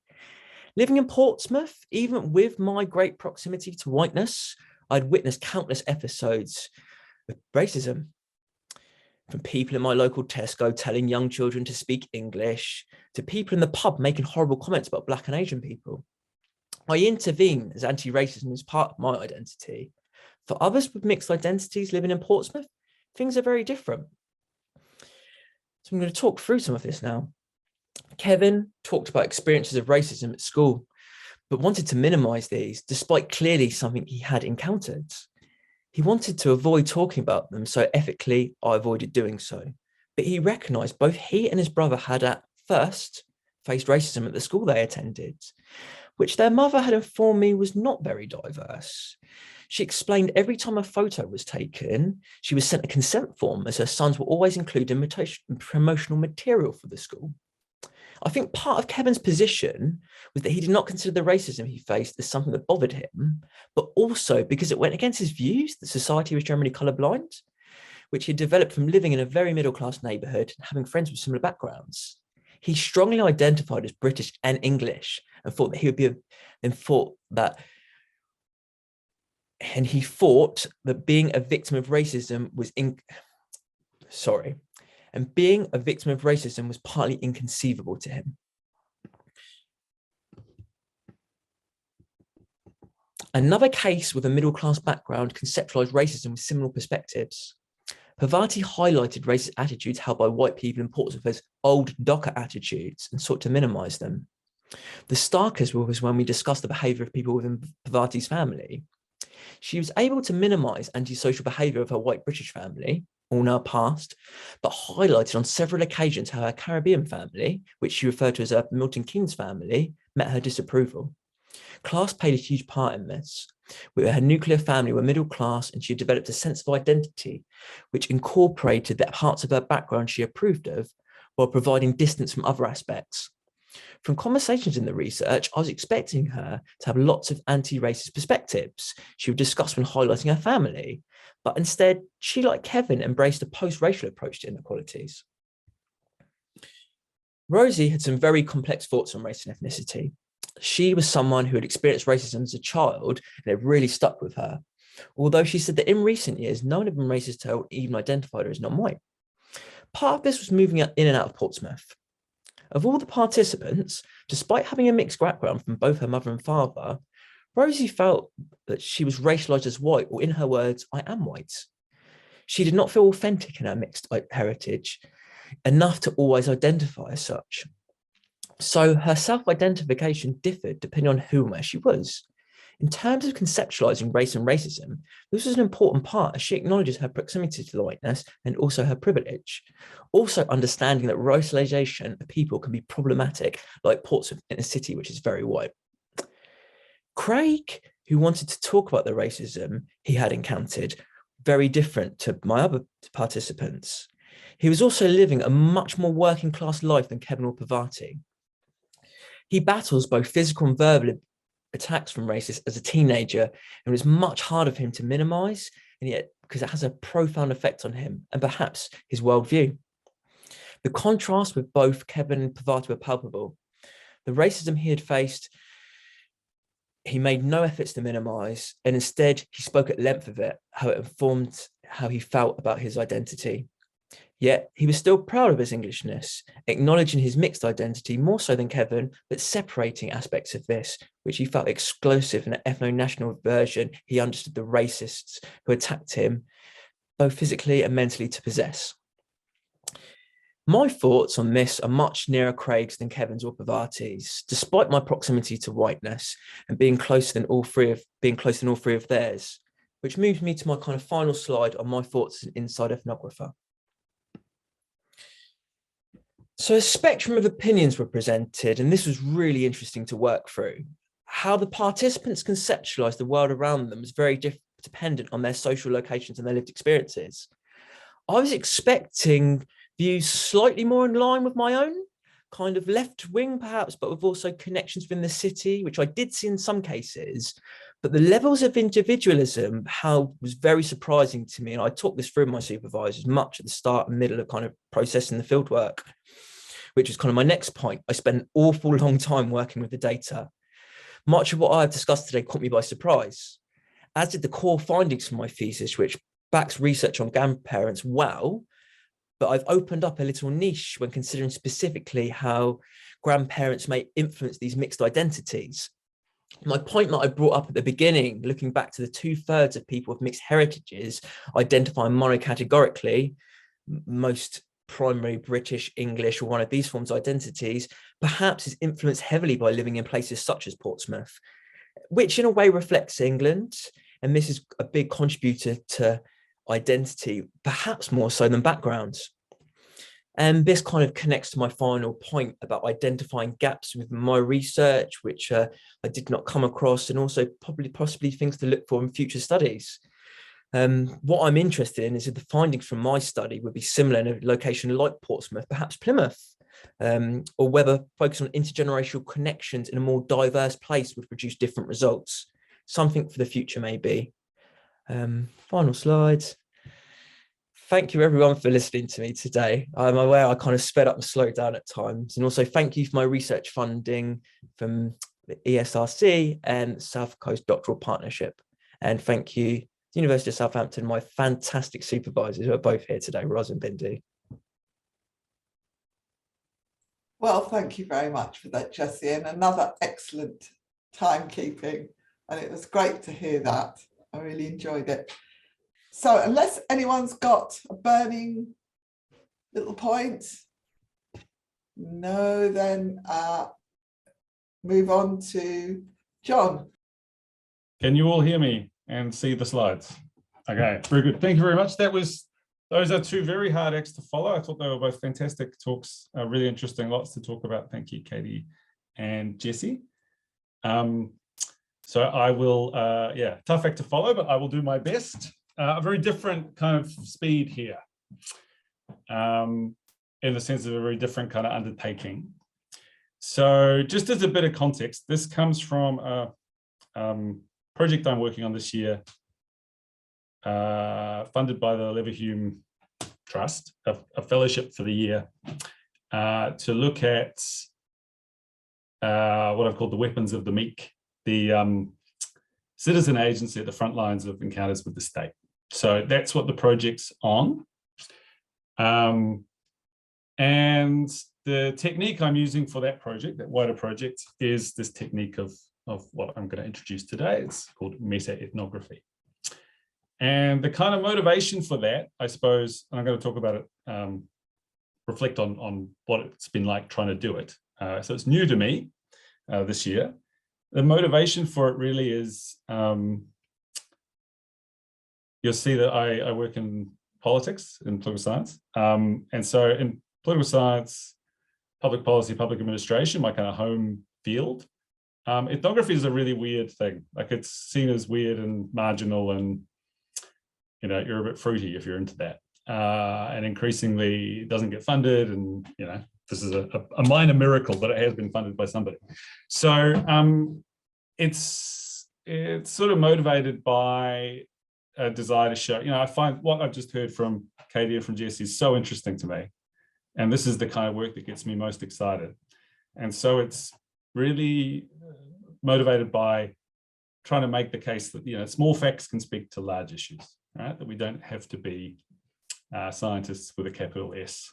Living in Portsmouth, even with my great proximity to whiteness, I'd witnessed countless episodes of racism, from people in my local Tesco telling young children to speak English, to people in the pub making horrible comments about Black and Asian people. I intervene as anti-racism is part of my identity. For others with mixed identities living in Portsmouth, things are very different. So I'm going to talk through some of this now. Kevin talked about experiences of racism at school, but wanted to minimize these despite clearly something he had encountered. He wanted to avoid talking about them, so ethically I avoided doing so. But he recognized both he and his brother had at first faced racism at the school they attended, which their mother had informed me was not very diverse. She explained every time a photo was taken, she was sent a consent form, as her sons were always included in promotional material for the school. I think part of Kevin's position was that he did not consider the racism he faced as something that bothered him, but also because it went against his views that society was generally colourblind, which he developed from living in a very middle-class neighbourhood and having friends with similar backgrounds. He strongly identified as British and English and thought that he would be, and he thought that being a victim of racism was being a victim of racism was partly inconceivable to him. Another case with a middle-class background conceptualized racism with similar perspectives. Parvati highlighted racist attitudes held by white people in Portsmouth as old docker attitudes and sought to minimize them. The starkest was when we discussed the behaviour of people within Parvati's family. She was able to minimise antisocial behaviour of her white British family, all now past, but highlighted on several occasions how her Caribbean family, which she referred to as her Milton Keynes family, met her disapproval. Class played a huge part in this. Her nuclear family were middle class, and she had developed a sense of identity, which incorporated the parts of her background she approved of, while providing distance from other aspects. From conversations in the research, I was expecting her to have lots of anti-racist perspectives she would discuss when highlighting her family, but instead, she, like Kevin, embraced a post-racial approach to inequalities. Rosie had some very complex thoughts on race and ethnicity. She was someone who had experienced racism as a child, and it really stuck with her. Although she said that in recent years, no one had been racist to her or even identified her as non-white. Part of this was moving in and out of Portsmouth. Of all the participants, despite having a mixed background from both her mother and father, Rosie felt that she was racialized as white, or in her words, I am white. She did not feel authentic in her mixed heritage, enough to always identify as such. So her self-identification differed depending on who and where she was. In terms of conceptualizing race and racism, this was an important part as she acknowledges her proximity to the whiteness and also her privilege. Also understanding that racialization of people can be problematic, like Portsmouth in a city which is very white. Craig, who wanted to talk about the racism he had encountered, very different to my other participants. He was also living a much more working class life than Kevin or Parvati. He battles both physical and verbal attacks from racists as a teenager, and it was much harder for him to minimize, and yet because it has a profound effect on him and perhaps his worldview. The contrast with both Kevin and Parvati were palpable. The racism he had faced, he made no efforts to minimize, and instead he spoke at length of it, how it informed how he felt about his identity. Yet he was still proud of his Englishness, acknowledging his mixed identity more so than Kevin, but separating aspects of this, which he felt exclusive in an ethno-national version he understood the racists who attacked him, both physically and mentally, to possess. My thoughts on this are much nearer Craig's than Kevin's or Parvati's, despite my proximity to whiteness and being closer than all three of theirs, which moves me to my kind of final slide on my thoughts as an inside ethnographer. So a spectrum of opinions were presented, and this was really interesting to work through. How the participants conceptualized the world around them was very dependent on their social locations and their lived experiences. I was expecting views slightly more in line with my own, kind of left wing perhaps, but with also connections within the city, which I did see in some cases. But the levels of individualism, how was very surprising to me. And I talked this through my supervisors much at the start and middle of kind of processing the fieldwork, which is kind of my next point. I spent an awful long time working with the data. Much of what I've discussed today caught me by surprise, as did the core findings from my thesis, which backs research on grandparents well, but I've opened up a little niche when considering specifically how grandparents may influence these mixed identities. My point that I brought up at the beginning, looking back to the 2/3 of people with mixed heritages identifying monocategorically, most primary British, English, or one of these forms of identities, perhaps is influenced heavily by living in places such as Portsmouth, which in a way reflects England. And this is a big contributor to identity, perhaps more so than backgrounds. And this kind of connects to my final point about identifying gaps with my research, which I did not come across, and also possibly things to look for in future studies. What I'm interested in is if the findings from my study would be similar in a location like Portsmouth, perhaps Plymouth, or whether focus on intergenerational connections in a more diverse place would produce different results. Something for the future, maybe. Final slides. Thank you everyone for listening to me today. I'm aware I kind of sped up and slowed down at times. And also thank you for my research funding from the ESRC and South Coast Doctoral Partnership. And thank you to the University of Southampton, my fantastic supervisors who are both here today, Ros and Bindi. Well, thank you very much for that, Jessie, and another excellent timekeeping. And it was great to hear that. I really enjoyed it. So unless anyone's got a burning little point, no, then move on to John. Can you all hear me and see the slides? Okay, very good. Thank you very much. Those are two very hard acts to follow. I thought they were both fantastic talks, really interesting, lots to talk about. Thank you, Katie and Jessie. So I will, tough act to follow, but I will do my best. A very different kind of speed here, in the sense of a very different kind of undertaking. So just as a bit of context, this comes from a project I'm working on this year, funded by the Leverhulme Trust, a fellowship for the year, to look at what I've called the weapons of the meek, the citizen agency at the front lines of encounters with the state. So that's what the project's on. And the technique I'm using for that project, that wider project, is this technique of what I'm going to introduce today. It's called meta-ethnography. And the kind of motivation for that, I suppose, and I'm going to talk about it, reflect on what it's been like trying to do it. So it's new to me this year. The motivation for it really is, you'll see that I work in politics, in political science. And so in political science, public policy, public administration, my kind of home field, ethnography is a really weird thing. Like, it's seen as weird and marginal, and you're a bit fruity if you're into that. And increasingly it doesn't get funded, and this is a minor miracle, but it has been funded by somebody. So it's sort of motivated by a desire to show, I find what I've just heard from Katie and from Jessie is so interesting to me. And this is the kind of work that gets me most excited. And so it's really motivated by trying to make the case that, small facts can speak to large issues, right? That we don't have to be scientists with a capital S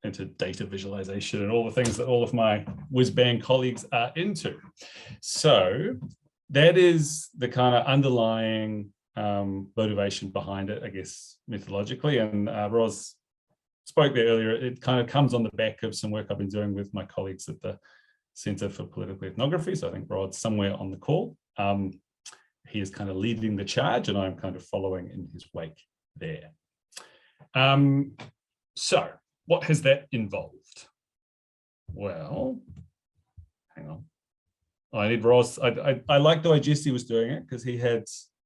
into data visualization and all the things that all of my whiz-bang colleagues are into. So that is the kind of underlying motivation behind it, I guess, methodologically. And Ros spoke there earlier. It kind of comes on the back of some work I've been doing with my colleagues at the Centre for Political Ethnography. So I think Rod's somewhere on the call. He is kind of leading the charge, and I'm kind of following in his wake there. So what has that involved? Well, hang on. I need Ros. I like the way Jessie was doing it, because he had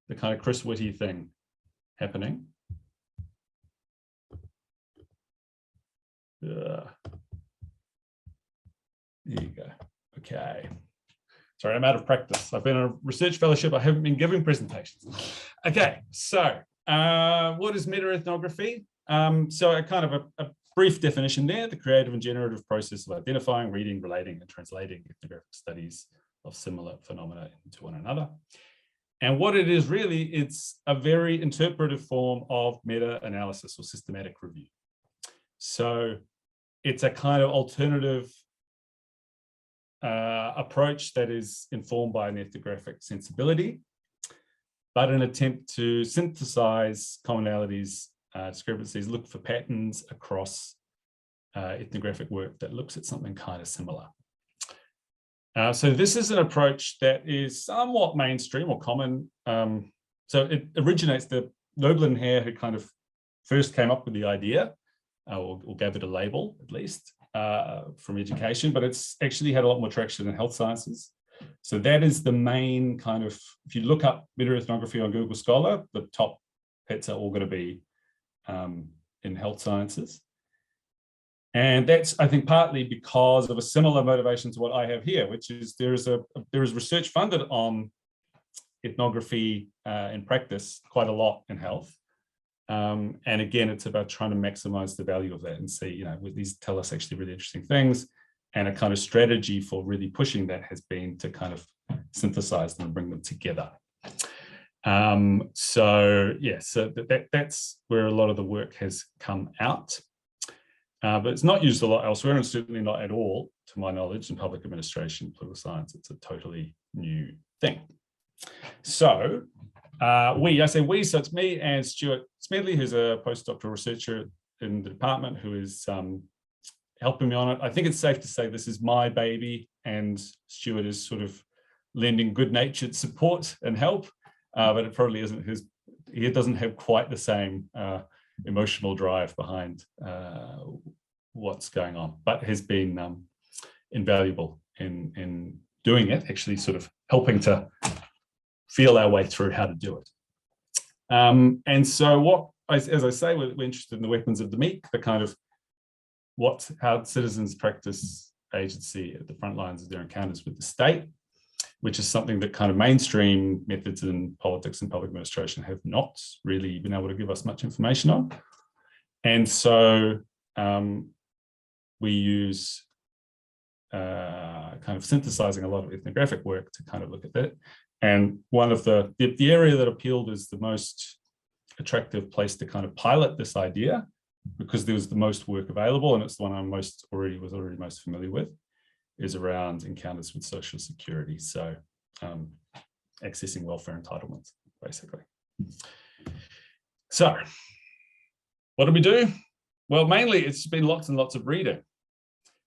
the kind of Chris Whitty thing happening. There you go. Okay. Sorry, I'm out of practice. I've been on a research fellowship. I haven't been giving presentations. Okay, so what is meta-ethnography? So a kind of a brief definition there: the creative and generative process of identifying, reading, relating, and translating ethnographic studies of similar phenomena into one another. And what it is really, it's a very interpretive form of meta-analysis or systematic review. So it's a kind of alternative approach that is informed by an ethnographic sensibility, but an attempt to synthesize commonalities, discrepancies, look for patterns across ethnographic work that looks at something kind of similar. So this is an approach that is somewhat mainstream or common. So it originates, the Noble and Hare who kind of first came up with the idea, or gave it a label at least, from education, but it's actually had a lot more traction in health sciences. So that is the main kind of, if you look up meta-ethnography on Google Scholar, the top hits are all going to be in health sciences. And that's, I think, partly because of a similar motivation to what I have here, which is there is research funded on ethnography in practice quite a lot in health. And again, it's about trying to maximize the value of that and see, these tell us actually really interesting things. And a kind of strategy for really pushing that has been to kind of synthesize them and bring them together. So that's where a lot of the work has come out. But it's not used a lot elsewhere, and certainly not at all, to my knowledge, in public administration, political science. It's a totally new thing. So I say we, so it's me and Stuart Smedley, who's a postdoctoral researcher in the department, who is helping me on it. I think it's safe to say this is my baby, and Stuart is sort of lending good-natured support and help, but it probably isn't his. He doesn't have quite the same emotional drive behind what's going on, but has been invaluable in doing it, actually sort of helping to feel our way through how to do it. And so as I say, we're interested in the weapons of the meek, the kind of how citizens practice agency at the front lines of their encounters with the state, which is something that kind of mainstream methods in politics and public administration have not really been able to give us much information on. And so we use kind of synthesizing a lot of ethnographic work to kind of look at that. And one of the area that appealed as the most attractive place to kind of pilot this idea, because there was the most work available, and it's the one I was already most familiar with, is around encounters with social security. So accessing welfare entitlements, basically. So what do we do? Well, mainly it's been lots and lots of reading,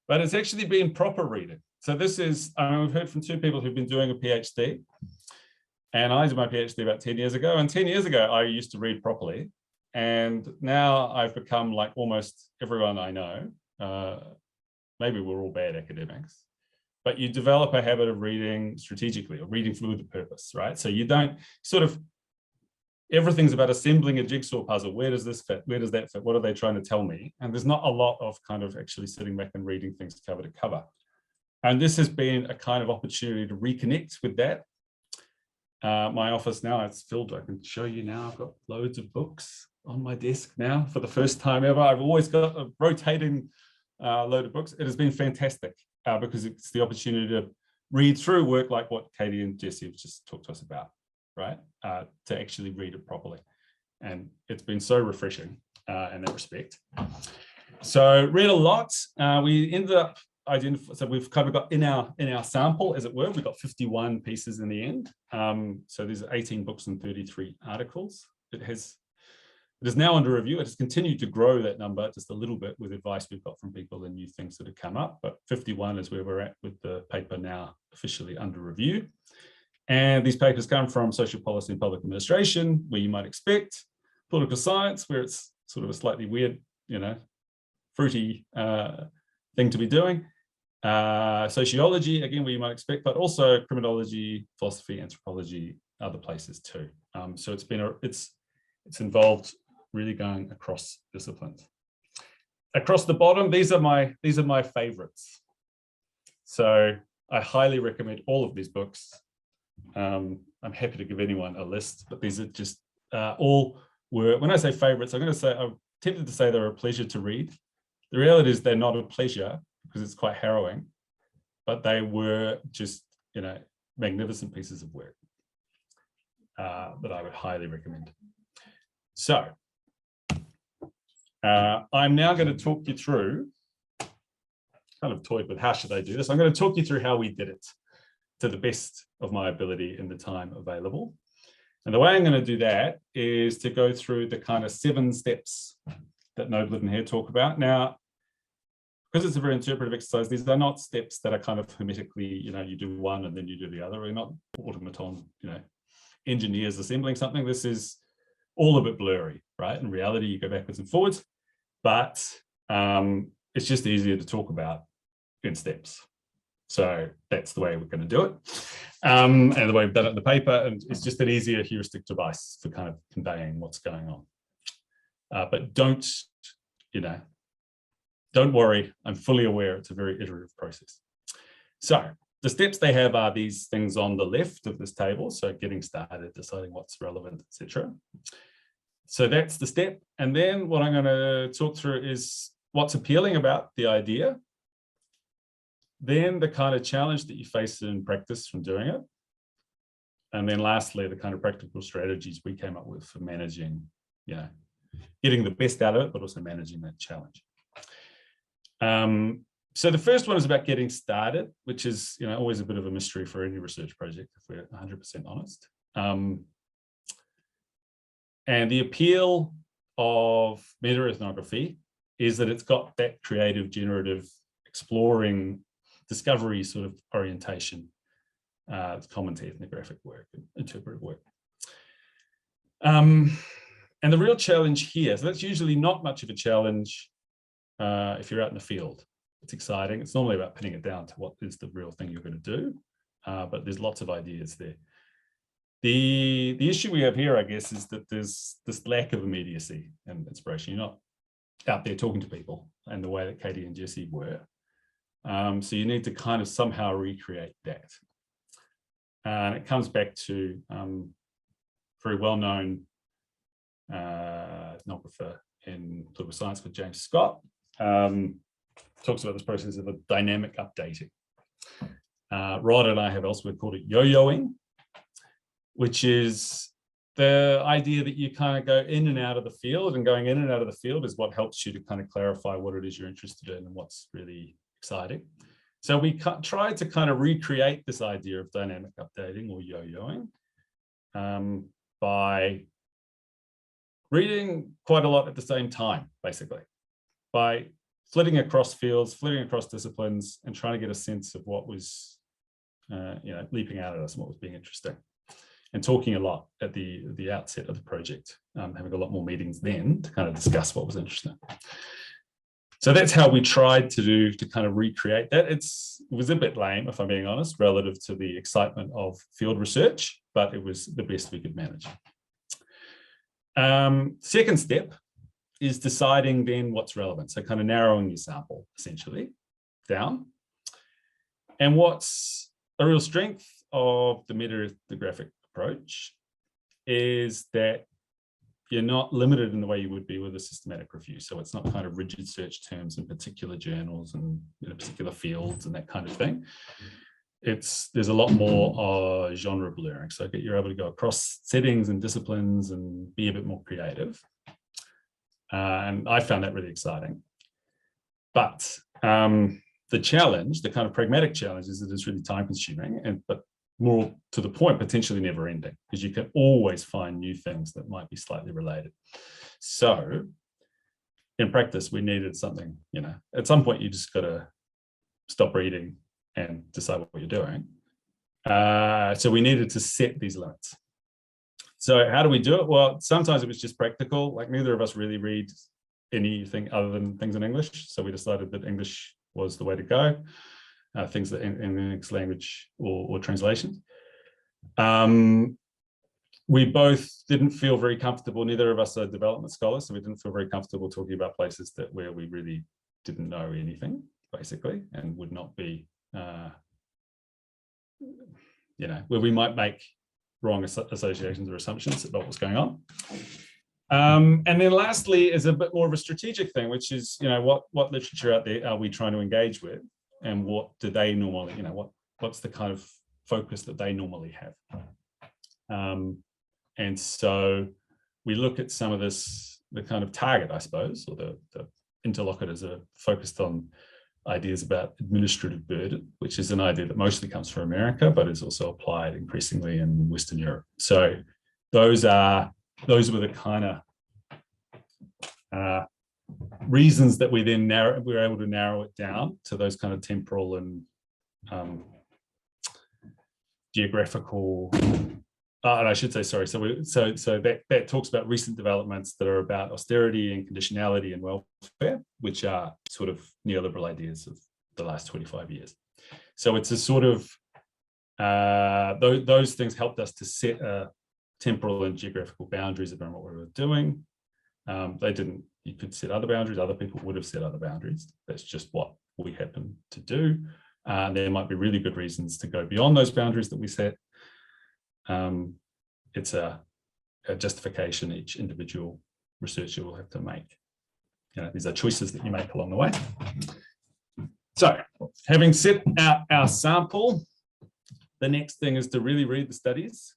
but it's actually been proper reading. So this is, we've heard from two people who've been doing a PhD, and I did my PhD about 10 years ago. And 10 years ago, I used to read properly. And now I've become like almost everyone I know. Maybe we're all bad academics, but you develop a habit of reading strategically or reading with a purpose, right? So you don't sort of, everything's about assembling a jigsaw puzzle. Where does this fit? Where does that fit? What are they trying to tell me? And there's not a lot of kind of actually sitting back and reading things cover to cover. And this has been a kind of opportunity to reconnect with that. My office now, it's filled. I can show you now. I've got loads of books on my desk now for the first time ever. I've always got a rotating load of books. It has been fantastic because it's the opportunity to read through work like what Katie and Jesse have just talked to us about, right? To actually read it properly. And it's been so refreshing in that respect. So read a lot. We ended up so we've kind of got in our sample, as it were, we've got 51 pieces in the end. So there's 18 books and 33 articles. It is now under review. It has continued to grow that number just a little bit with advice we've got from people and new things that have come up, but 51 is where we're at with the paper now officially under review. And these papers come from social policy and public administration, where you might expect, political science, where it's sort of a slightly weird, fruity thing to be doing. Sociology, again, where you might expect, but also criminology, philosophy, anthropology, other places too. So it's involved really going across disciplines. Across the bottom, these are my favorites. So I highly recommend all of these books. I'm happy to give anyone a list, but these are just all were, when I say favorites, I'm tempted to say they're a pleasure to read. The reality is they're not a pleasure because it's quite harrowing, but they were just, magnificent pieces of work that I would highly recommend. So I'm now going to talk you through, kind of toyed with how should I do this? I'm going to talk you through how we did it to the best of my ability in the time available. And the way I'm going to do that is to go through the kind of 7 steps that Noblett and Hare talk about. Now, because it's a very interpretive exercise, these are not steps that are kind of hermetically, you do one and then you do the other. We're not automaton, engineers assembling something. This is all a bit blurry, right? In reality, you go backwards and forwards, but it's just easier to talk about in steps. So that's the way we're going to do it. And the way we've done it in the paper, and it's just an easier heuristic device for kind of conveying what's going on. But don't worry, I'm fully aware it's a very iterative process. So the steps they have are these things on the left of this table. So getting started, deciding what's relevant, etc. So that's the step. And then what I'm going to talk through is what's appealing about the idea. Then the kind of challenge that you face in practice from doing it. And then lastly, the kind of practical strategies we came up with for managing, getting the best out of it, but also managing that challenge. So the first one is about getting started, which is always a bit of a mystery for any research project, if we're 100% honest. And the appeal of meta-ethnography is that it's got that creative, generative, exploring, discovery sort of orientation. It's common to ethnographic work and interpretive work. And the real challenge here, so that's usually not much of a challenge if you're out in the field. It's exciting. It's normally about pinning it down to what is the real thing you're going to do, but there's lots of ideas there. The issue we have here, I guess, is that there's this lack of immediacy and inspiration. You're not out there talking to people in the way that Katie and Jesse were. So you need to kind of somehow recreate that. And it comes back to very well-known ethnographer in political science called James Scott. Talks about this process of a dynamic updating. Rod and I have elsewhere called it yo-yoing, which is the idea that you kind of go in and out of the field, and going in and out of the field is what helps you to kind of clarify what it is you're interested in and what's really exciting. So we tried to kind of recreate this idea of dynamic updating or yo-yoing by reading quite a lot at the same time, basically, by flitting across fields, flitting across disciplines, and trying to get a sense of what was leaping out at us and what was being interesting. And talking a lot at the outset of the project, having a lot more meetings then to kind of discuss what was interesting. So that's how we tried to kind of recreate that. It was a bit lame, if I'm being honest, relative to the excitement of field research, but it was the best we could manage. Second step is deciding then what's relevant. So kind of narrowing your sample essentially down. And what's a real strength of the meta-ethnographic approach is that you're not limited in the way you would be with a systematic review. So it's not kind of rigid search terms in particular journals and particular fields and that kind of thing. There's a lot more genre blurring. So you're able to go across settings and disciplines and be a bit more creative. And I found that really exciting. But the challenge, the kind of pragmatic challenge, is that it's really time consuming, but more to the point, potentially never ending, because you can always find new things that might be slightly related. So in practice, we needed something, at some point you just got to stop reading and decide what you're doing. So we needed to set these limits. So how do we do it? Well, sometimes it was just practical. Like neither of us really read anything other than things in English. So we decided that English was the way to go. Things that in the next language or translations. We both didn't feel very comfortable. Neither of us are development scholars, so we didn't feel very comfortable talking about places where we really didn't know anything, basically, and would not be, where we might make wrong associations or assumptions about what's going on. And then lastly is a bit more of a strategic thing, which is, what literature out there are we trying to engage with? And what do they normally, what's the kind of focus that they normally have? And so we look at some of the kind of target, I suppose, or the interlocutors are focused on ideas about administrative burden, which is an idea that mostly comes from America, but is also applied increasingly in Western Europe. So those were the kind of reasons that we then we were able to narrow it down to those kind of temporal and geographical. And I should say, sorry. So that talks about recent developments that are about austerity and conditionality and welfare, which are sort of neoliberal ideas of the last 25 years. So it's a sort of those things helped us to set temporal and geographical boundaries around what we were doing. They didn't. You could set other boundaries. Other people would have set other boundaries. That's just what we happen to do. There might be really good reasons to go beyond those boundaries that we set. It's a justification each individual researcher will have to make. These are choices that you make along the way. So, having set out our sample, the next thing is to really read the studies.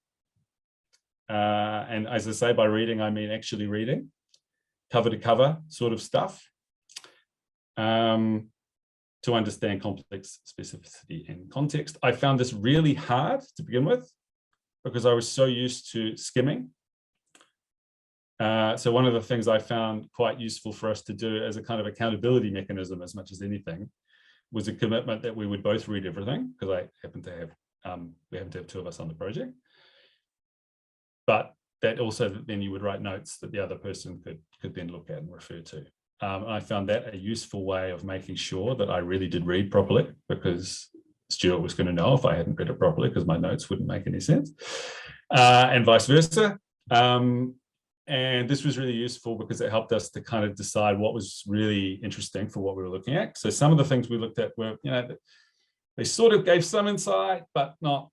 And as I say, by reading, I mean actually reading. Cover to cover sort of stuff, to understand complex specificity and context. I found this really hard to begin with because I was so used to skimming. So one of the things I found quite useful for us to do as a kind of accountability mechanism, as much as anything, was a commitment that we would both read everything, because I happen to have, we happen to have two of us on the project. But that also then you would write notes that the other person could then look at and refer to. I found that a useful way of making sure that I really did read properly, because Stuart was going to know if I hadn't read it properly, because my notes wouldn't make any sense, and vice versa. And this was really useful because it helped us to kind of decide what was really interesting for what we were looking at. So some of the things we looked at were, they sort of gave some insight, but not,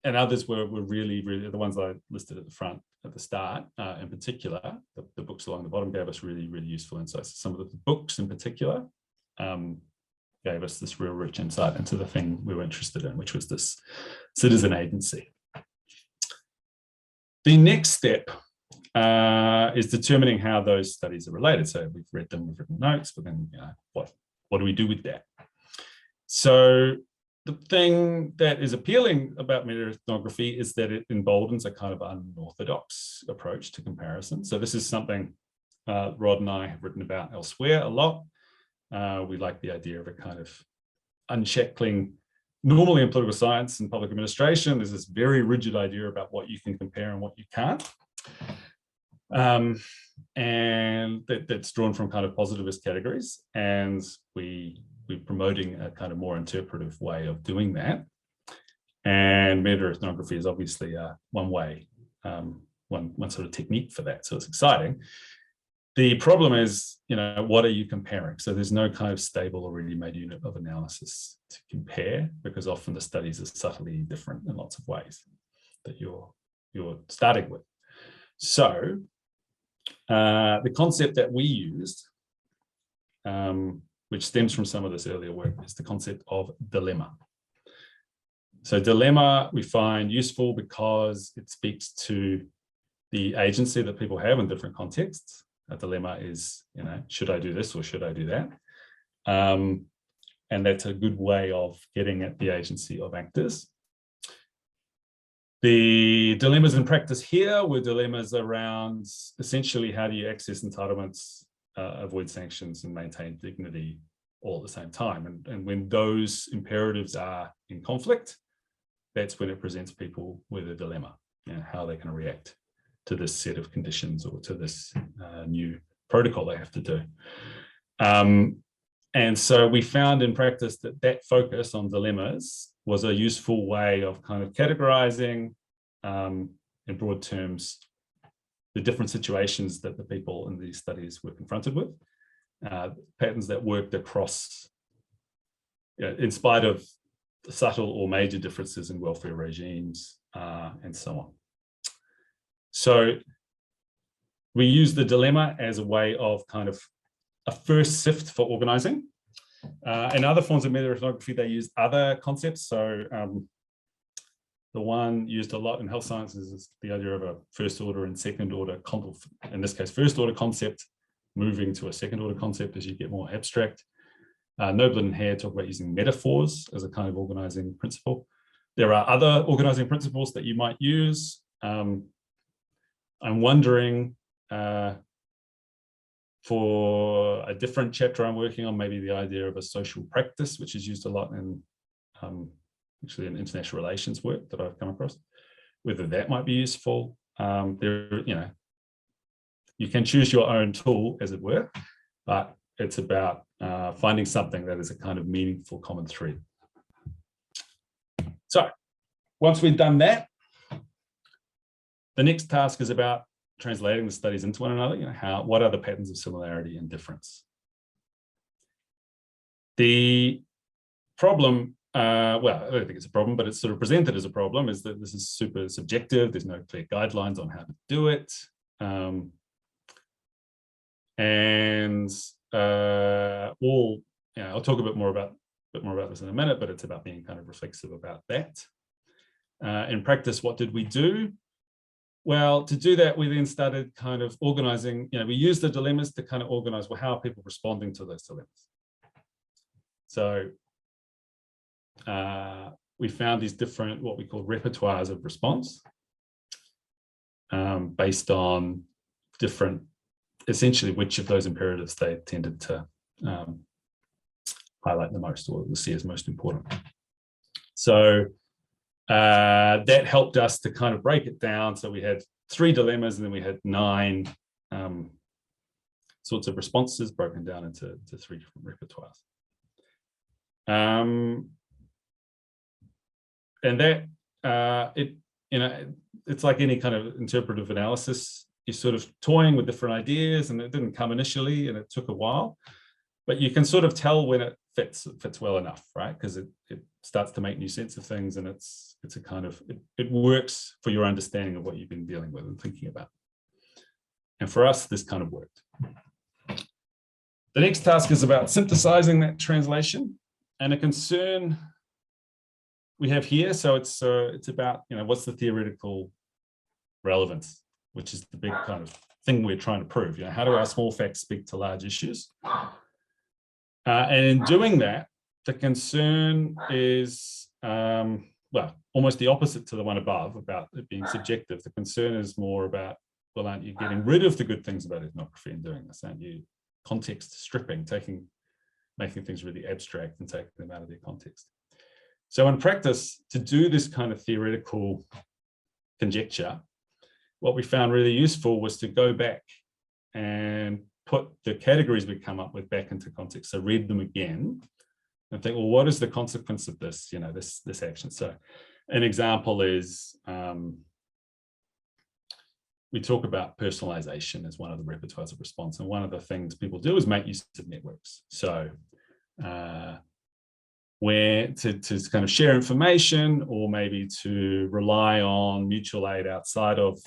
and others were really, the ones I listed at the front at the start, in particular, the books along the bottom gave us really, really useful insights. Some of the books in particular gave us this real rich insight into the thing we were interested in, which was this citizen agency. The next step is determining how those studies are related. So we've read them, we've written notes, but then what do we do with that? So the thing that is appealing about meta-ethnography is that it emboldens a kind of unorthodox approach to comparison. So this is something Rod and I have written about elsewhere a lot. We like the idea of a kind of unshackling. Normally in political science and public administration, there's this very rigid idea about what you can compare and what you can't. And that's drawn from kind of positivist categories, and we're promoting a kind of more interpretive way of doing that. And meta-ethnography is obviously one way, one sort of technique for that. So it's exciting. The problem is, what are you comparing? So there's no kind of stable or ready-made unit of analysis to compare, because often the studies are subtly different in lots of ways that you're starting with. So the concept that we used, which stems from some of this earlier work, is the concept of dilemma. So dilemma we find useful because it speaks to the agency that people have in different contexts. A dilemma is, should I do this or should I do that? And that's a good way of getting at the agency of actors. The dilemmas in practice here were dilemmas around essentially how do you access entitlements, avoid sanctions, and maintain dignity all at the same time. And when those imperatives are in conflict, that's when it presents people with a dilemma, how they're going to react to this set of conditions or to this new protocol they have to do. And so we found in practice that focus on dilemmas was a useful way of kind of categorizing, in broad terms, the different situations that the people in these studies were confronted with, patterns that worked across, in spite of subtle or major differences in welfare regimes, and so on. So we use the dilemma as a way of kind of a first sift for organizing. In other forms of meta-ethnography, they use other concepts. So the one used a lot in health sciences is the idea of a first order and second order, in this case, first order concept, moving to a second order concept as you get more abstract. Noblin and Hare talk about using metaphors as a kind of organizing principle. There are other organizing principles that you might use. I'm wondering, for a different chapter I'm working on, maybe the idea of a social practice, which is used a lot in actually in international relations work that I've come across, whether that might be useful. You can choose your own tool, as it were, but it's about finding something that is a kind of meaningful common thread. So once we've done that, the next task is about translating the studies into one another. What are the patterns of similarity and difference? The problem, well, I don't think it's a problem, but it's sort of presented as a problem, is that this is super subjective. There's no clear guidelines on how to do it. I'll talk a bit more about this in a minute, but it's about being kind of reflexive about that. In practice, what did we do? Well, to do that, we then started kind of organizing, we used the dilemmas to kind of organize, well, how are people responding to those dilemmas? So we found these different, what we call repertoires of response, based on different, essentially which of those imperatives they tended to highlight the most or see as most important. So that helped us to kind of break it down. So we had 3 dilemmas, and then we had 9 sorts of responses broken down into 3 different repertoires. And that it's like any kind of interpretive analysis. You're sort of toying with different ideas, and it didn't come initially, and it took a while, but you can sort of tell when it fits well enough, right? Because it starts to make new sense of things, and it's a kind of, it works for your understanding of what you've been dealing with and thinking about. And for us, this kind of worked. The next task is about synthesizing that translation, and a concern we have here. So it's about, what's the theoretical relevance, which is the big kind of thing we're trying to prove. How do our small facts speak to large issues? And in doing that, the concern is, well, almost the opposite to the one above about it being subjective. The concern is more about, well, aren't you getting rid of the good things about ethnography in doing this? Aren't you context stripping, making things really abstract and taking them out of their context? So in practice, to do this kind of theoretical conjecture, what we found really useful was to go back and put the categories we come up with back into context. So read them again and think, well, what is the consequence of this, this action? So an example is, we talk about personalization as one of the repertoires of response. And one of the things people do is make use of networks. So where to kind of share information, or maybe to rely on mutual aid outside of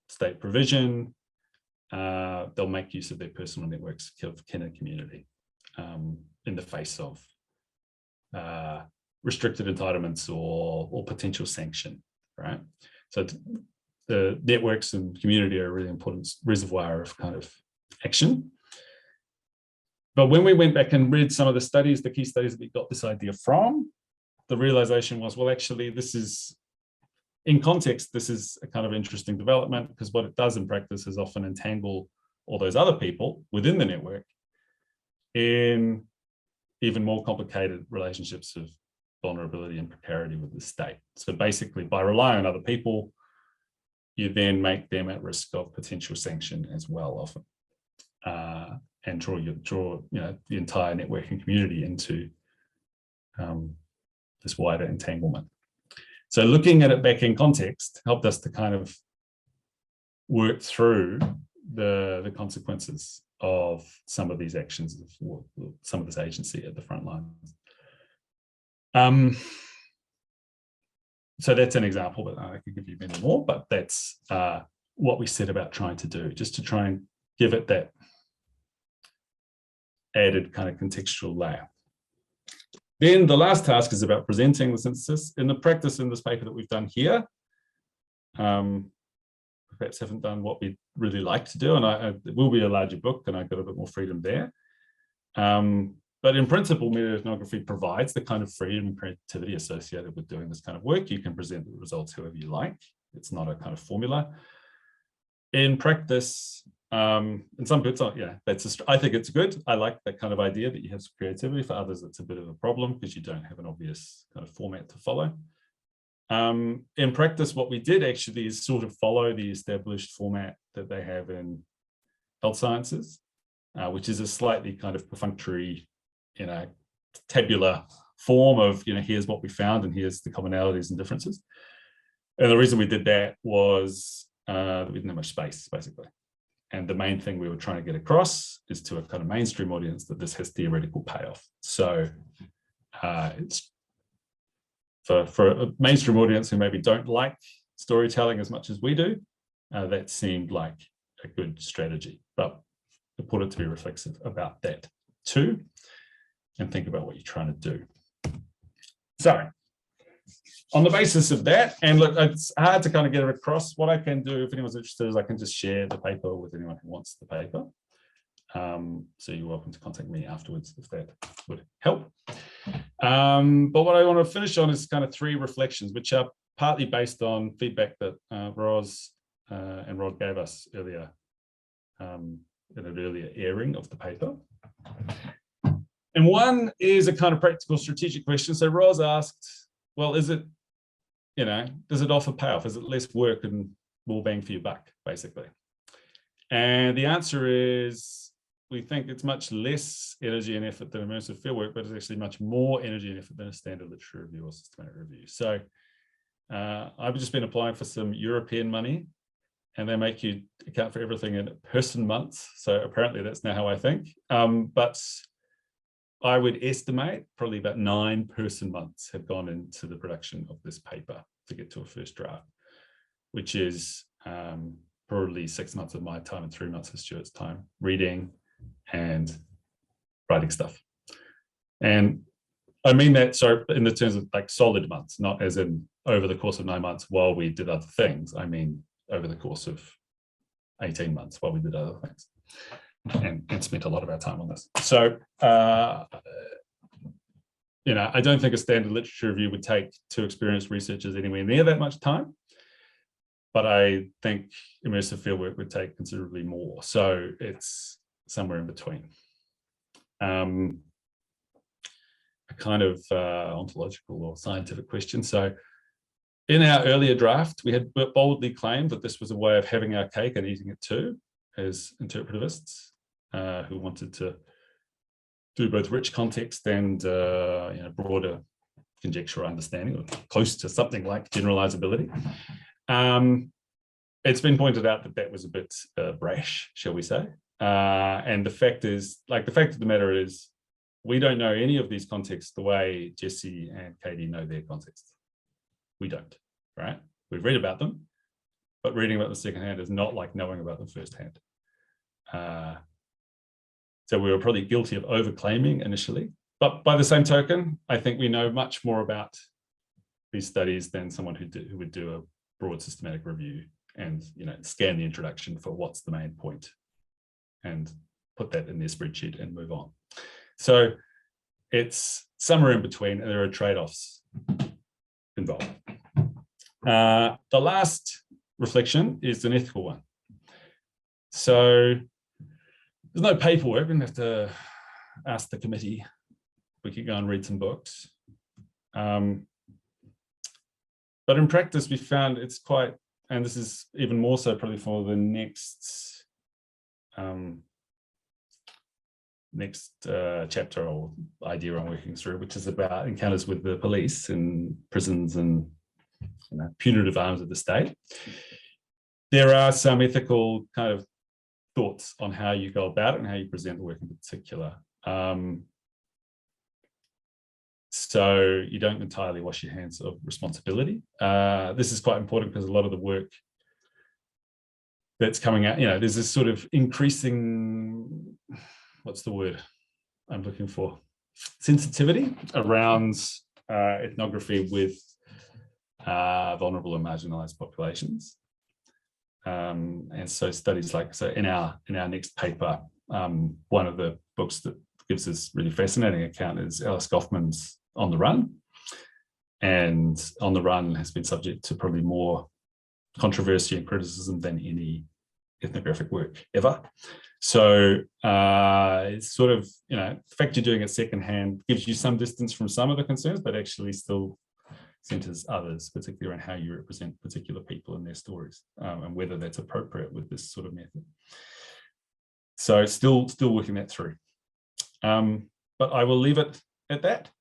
state provision, they'll make use of their personal networks of kin and community in the face of restricted entitlements or potential sanction, right? So the networks and community are a really important reservoir of kind of action. But when we went back and read some of the studies, the key studies that we got this idea from, the realization was, well, actually, this is, in context, this is a kind of interesting development, because what it does in practice is often entangle all those other people within the network in even more complicated relationships of vulnerability and precarity with the state. So basically, by relying on other people, you then make them at risk of potential sanction as well, often, and draw the entire networking community into this wider entanglement. So looking at it back in context helped us to kind of work through the consequences of some of these actions, some of this agency at the front lines. So that's an example, but I could give you many more, but that's what we set about trying to do, just to try and give it that added kind of contextual layer. Then the last task is about presenting the synthesis. In the practice in this paper that we've done here, perhaps haven't done what we'd really like to do, and it will be a larger book, and I've got a bit more freedom there. But in principle, meta-ethnography provides the kind of freedom and creativity associated with doing this kind of work. You can present the results however you like. It's not a kind of formula. In practice, in some bits, I think it's good. I like that kind of idea that you have some creativity. For others, it's a bit of a problem because you don't have an obvious kind of format to follow. In practice, what we did actually is sort of follow the established format that they have in health sciences, which is a slightly kind of perfunctory, tabular form of, here's what we found and here's the commonalities and differences. And the reason we did that was we didn't have much space, basically. And the main thing we were trying to get across is to a kind of mainstream audience that this has theoretical payoff. So it's for a mainstream audience who maybe don't like storytelling as much as we do, that seemed like a good strategy. But I put it to be reflexive about that too, and think about what you're trying to do. So on the basis of that, and look, it's hard to kind of get it across. What I can do, if anyone's interested, is I can just share the paper with anyone who wants the paper. So you're welcome to contact me afterwards if that would help. But what I want to finish on is kind of 3 reflections, which are partly based on feedback that Ros and Rod gave us earlier in an earlier airing of the paper. And one is a kind of practical strategic question. So Ros asked, well, is it, you know, does it offer payoff? Is it less work and more bang for your buck, basically? And the answer is, we think it's much less energy and effort than immersive fieldwork, but it's actually much more energy and effort than a standard literature review or systematic review. So I've just been applying for some European money, and they make you account for everything in person months. So apparently that's now how I think. But I would estimate probably about 9 person months have gone into the production of this paper to get to a first draft, which is probably 6 months of my time and 3 months of Stuart's time reading and writing stuff. And I mean that, so in the terms of like solid months, not as in over the course of 9 months while we did other things. I mean over the course of 18 months while we did other things, and spent a lot of our time on this. So, you know, I don't think a standard literature review would take 2 experienced researchers anywhere near that much time, but I think immersive fieldwork would take considerably more. So it's somewhere in between. A kind of ontological or scientific question. So in our earlier draft, we had boldly claimed that this was a way of having our cake and eating it too, as interpretivists who wanted to do both rich context and you know, broader conjectural understanding, or close to something like generalizability. It's been pointed out that that was a bit brash, shall we say? And the fact is, like, the fact of the matter is, we don't know any of these contexts the way Jesse and Katie know their contexts. We don't, right? We've read about them, but reading about them secondhand is not like knowing about them firsthand. So we were probably guilty of overclaiming initially, but by the same token, I think we know much more about these studies than someone who would do a broad systematic review and, you know, scan the introduction for what's the main point and put that in their spreadsheet and move on. So it's somewhere in between, and there are trade-offs involved. The last reflection is an ethical one. So there's no paperwork. We didn't have to ask the committee. We could go and read some books. But in practice, we found it's quite, and this is even more so probably for the next chapter or idea I'm working through, which is about encounters with the police and prisons and, you know, punitive arms of the state. There are some ethical kind of thoughts on how you go about it and how you present the work in particular. So you don't entirely wash your hands of responsibility. This is quite important because a lot of the work that's coming out, you know, there's this sort of increasing, what's the word I'm looking for? Sensitivity around ethnography with vulnerable and marginalized populations. And so studies like, so in our next paper, one of the books that gives this really fascinating account is Alice Goffman's On the Run. And On the Run has been subject to probably more controversy and criticism than any ethnographic work ever. So it's sort of, you know, the fact you're doing it secondhand gives you some distance from some of the concerns, but actually still centers others, particularly around how you represent particular people and their stories, and whether that's appropriate with this sort of method. So still working that through. But I will leave it at that.